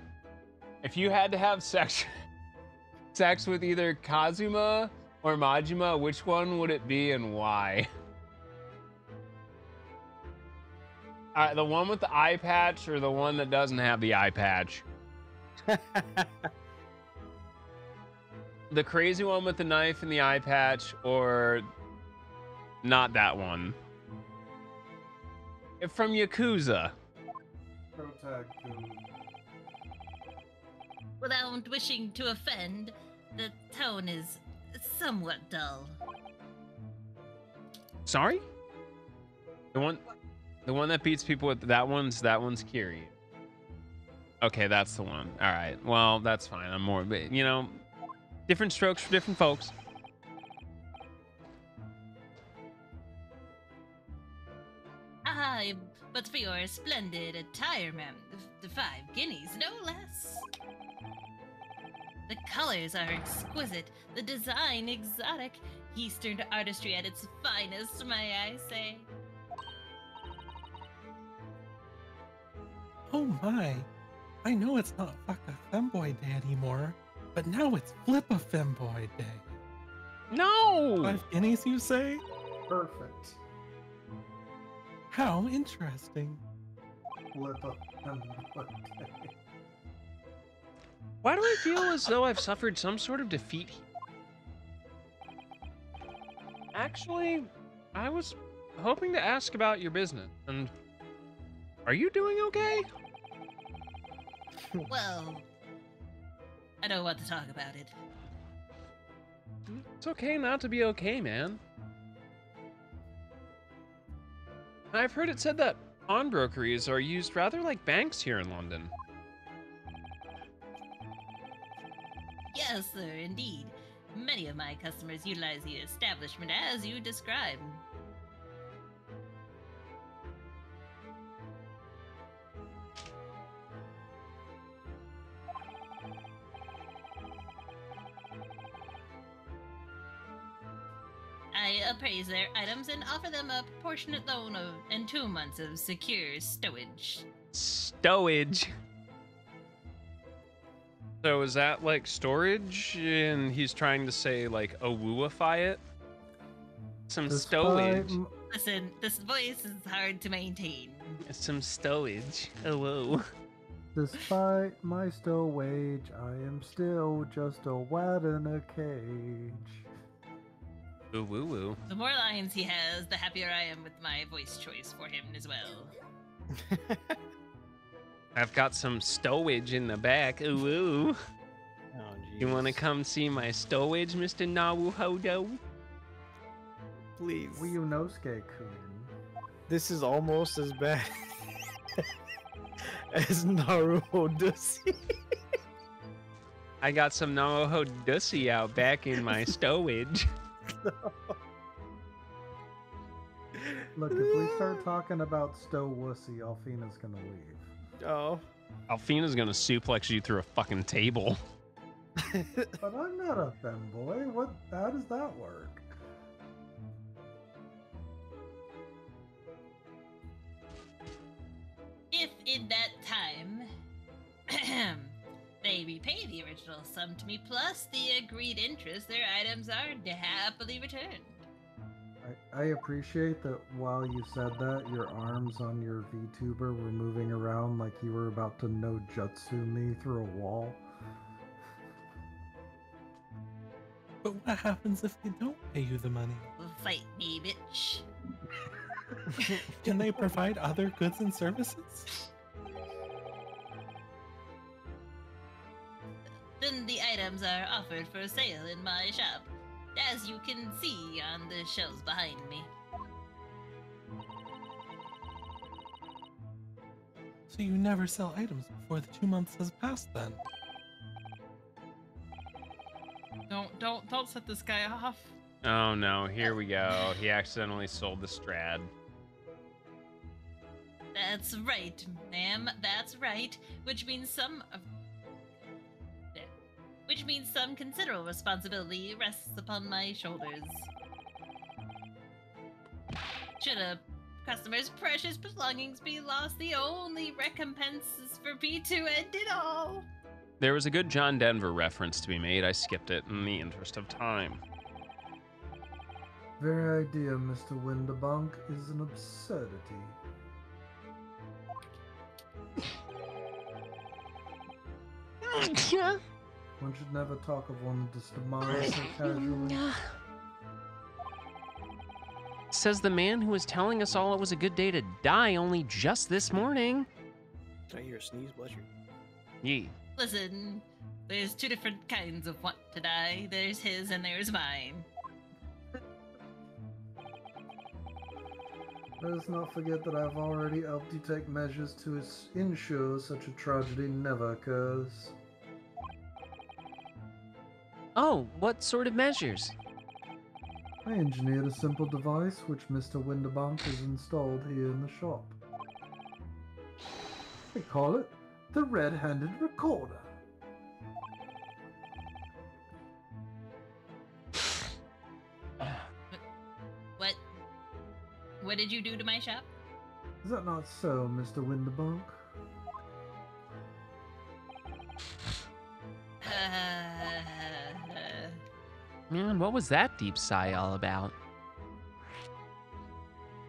if you had to have sex with either Kazuma or Majima, which one would it be and why? The one with the eye patch or the one that doesn't have the eye patch? The crazy one with the knife and the eye patch, or not that one? From Yakuza. Without wishing to offend, the tone is somewhat dull. Sorry? The one that beats people with that one's Kiri. Okay, that's the one. All right. Well, that's fine. I'm more, you know, different strokes for different folks. Aye, but for your splendid attire, ma'am, the 5 guineas, no less. The colors are exquisite, the design exotic, Eastern artistry at its finest, may I say. Oh my. I know it's not fuck a femboy day anymore, but now it's flip a femboy day. No! 5 guineas, you say? Perfect. How interesting. Flip up and look. Why do I feel as though I've suffered some sort of defeat? Actually, I was hoping to ask about your business, and are you doing okay? Well, I don't want to talk about it. It's okay not to be okay, man. I've heard it said that pawnbrokeries are used rather like banks here in London. Yes, sir, indeed. Many of my customers utilize the establishment as you described. I appraise their items and offer them a proportionate loan and 2 months of secure stowage. Stowage. So is that like storage? And he's trying to say like owuify it? Some stowage. Listen, this voice is hard to maintain. Some stowage. Oh, whoa. Despite my stowage, I am still just a rat in a cage. Ooh, woo, woo. The more lines he has, the happier I am with my voice choice for him as well. I've got some stowage in the back. Ooh, woo. Oh, You want to Jesus. come see my stowage, Mr. Nawuhodo? Please. Ryunosuke-kun. This is almost as bad as Naruhodoshi. I got some Nawuhodoshi out back in my stowage. Look, if we start talking about stow wussy, Alfina's gonna leave. Oh. Alfina's gonna suplex you through a fucking table. But I'm not a femboy. What? How does that work? If in that time they repay the original sum to me plus the agreed interest, their items are happily returned. I appreciate that while you said that, your arms on your VTuber were moving around like you were about to no jutsu me through a wall. But what happens if they don't pay you the money? Fight me, bitch. Can they provide other goods and services? Then the items are offered for sale in my shop, as you can see on the shelves behind me. So you never sell items before the 2 months has passed then? Don't set this guy off. Oh no, here we go. He accidentally sold the Strad. That's right, ma'am. That's right. Which means some considerable responsibility rests upon my shoulders. Should a customer's precious belongings be lost, the only recompense is for me to end it all. There was a good John Denver reference to be made. I skipped it in the interest of time. Very idea, Mr. Windabunk, is an absurdity. One should never talk of one's demise so casually. Says the man who was telling us all it was a good day to die only just this morning. Did I hear a sneeze, bless you? Yee. Listen, there's two different kinds of want to die. There's his and there's mine. Let us not forget that I've already helped you take measures to ensure such a tragedy never occurs. Oh, what sort of measures? I engineered a simple device which Mr. Windabunk has installed here in the shop. We call it the Red-Handed Recorder. What did you do to my shop? Is that not so, Mr. Windabunk? Man, what was that deep sigh all about?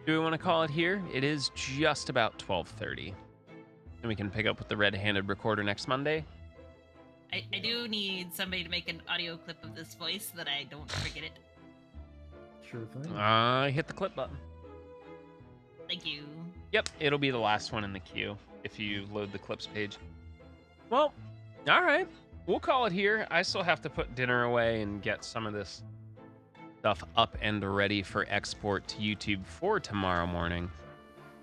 Do we want to call it here? It is just about 12:30. And we can pick up with the red-handed recorder next Monday. I do need somebody to make an audio clip of this voice so that I don't forget it. Sure thing. Hit the clip button. Thank you. Yep, it'll be the last one in the queue if you load the clips page. Well, all right. We'll call it here. I still have to put dinner away and get some of this stuff up and ready for export to YouTube for tomorrow morning.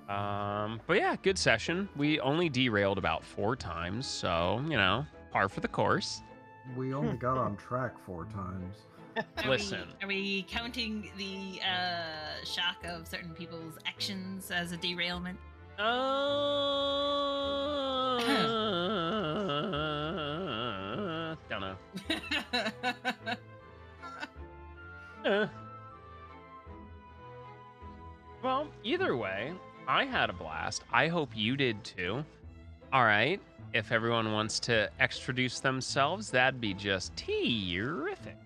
But yeah, good session. We only derailed about 4 times, so, you know, par for the course. We only got on track 4 times. Listen. Are we counting the shock of certain people's actions as a derailment? Don't know. Well, either way, I had a blast. I hope you did too. All right. If everyone wants to extroduce themselves, that'd be just terrific.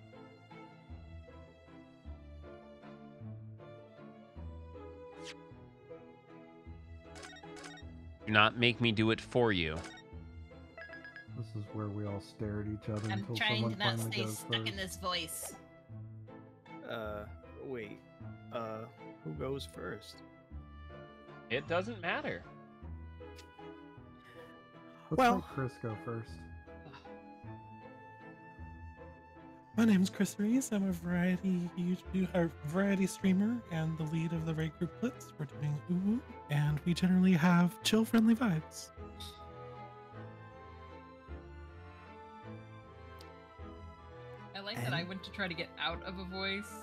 Do not make me do it for you. This is where we all stare at each other I'm until trying someone to not finally stay goes stuck in first. this voice. Wait. Who goes first? It doesn't matter. Let's Well- let Chris go first. My name's Chris Reese. I'm a variety streamer and the lead of the raid group Blitz. We're doing Uwu, and we generally have chill, friendly vibes. I like that I went to try to get out of a voice,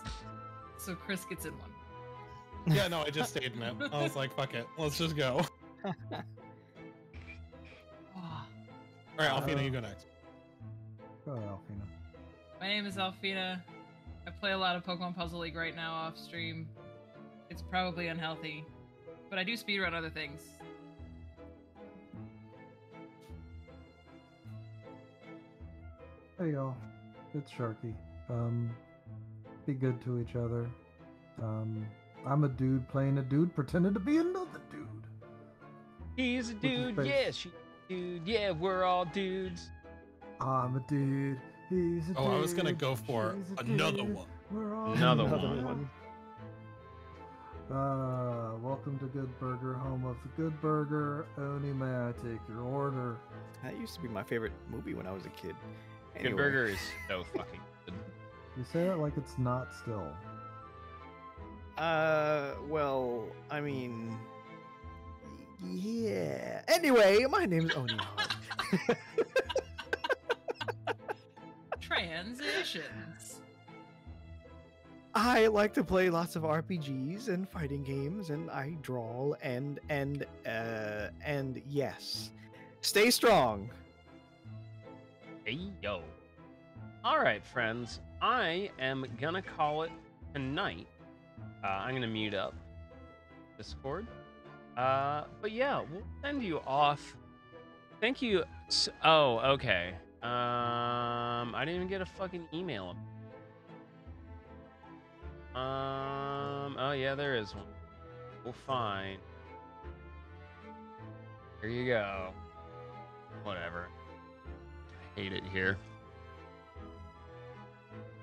so Chris gets in one. Yeah, no, I just stayed in it. I was like, fuck it, let's just go. All right, Alfina, you go next. Go ahead, Alfina. My name is Alfina. I play a lot of Pokemon Puzzle League right now off stream. It's probably unhealthy, but I do speedrun other things. Hey y'all, it's Sharky. Be good to each other. I'm a dude playing a dude pretending to be another dude. He's a is dude, based- yeah, she's a dude, yeah, we're all dudes. I'm a dude. He's a dude. Oh, I was gonna go for she's a another dude, one. We're all Another dudes. one. Welcome to Good Burger, home of the Good Burger. Oni, may I take your order? That used to be my favorite movie when I was a kid. Good Anyway. Burger is so fucking good. You say it like it's not still. Well, I mean, yeah. Anyway, my name's Oni Hart. Transitions. I like to play lots of RPGs and fighting games, and I draw and yes, stay strong. Hey, yo. All right, friends. I am gonna call it tonight. I'm gonna mute up Discord. But yeah, we'll send you off. Thank you. Oh, okay. I didn't even get a fucking email. Oh yeah, there is one. Well, fine. Here you go. Whatever. I hate it here.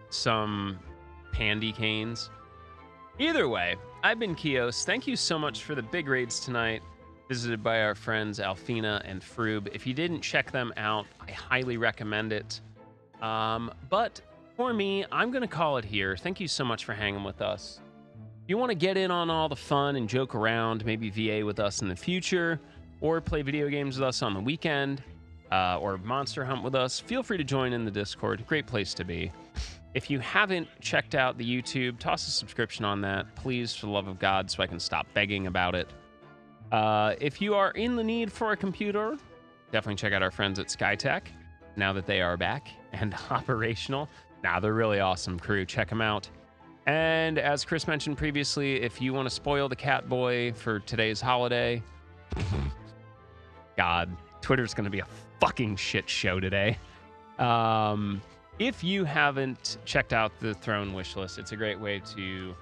Some pandy canes. Either way, I've been Kios. Thank you so much for the big raids tonight, visited by our friends Alfina and Froob. If you didn't check them out, I highly recommend it. But for me, I'm going to call it here. Thank you so much for hanging with us. If you want to get in on all the fun and joke around, maybe VA with us in the future, or play video games with us on the weekend, or Monster Hunt with us, feel free to join in the Discord. Great place to be. If you haven't checked out the YouTube, toss a subscription on that, please, for the love of God, so I can stop begging about it. If you are in the need for a computer, definitely check out our friends at Skytech, now that they are back and operational. Now they're really awesome crew. Check them out. And as Chris mentioned previously, if you want to spoil the cat boy for today's holiday, God, Twitter's going to be a fucking shit show today. If you haven't checked out the Throne wishlist, it's a great way to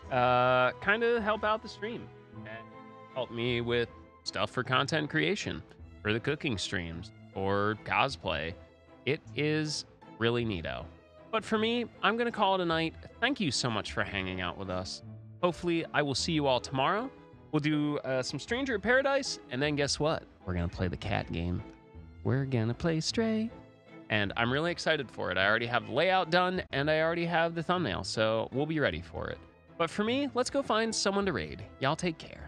kind of help out the stream and help me with stuff for content creation, for the cooking streams, or cosplay. It is really neato. But for me, I'm going to call it a night. Thank you so much for hanging out with us. Hopefully, I will see you all tomorrow. We'll do some Stranger in Paradise, and then guess what? We're going to play the cat game. We're going to play Stray. And I'm really excited for it. I already have the layout done, and I already have the thumbnail, so we'll be ready for it. But for me, let's go find someone to raid. Y'all take care.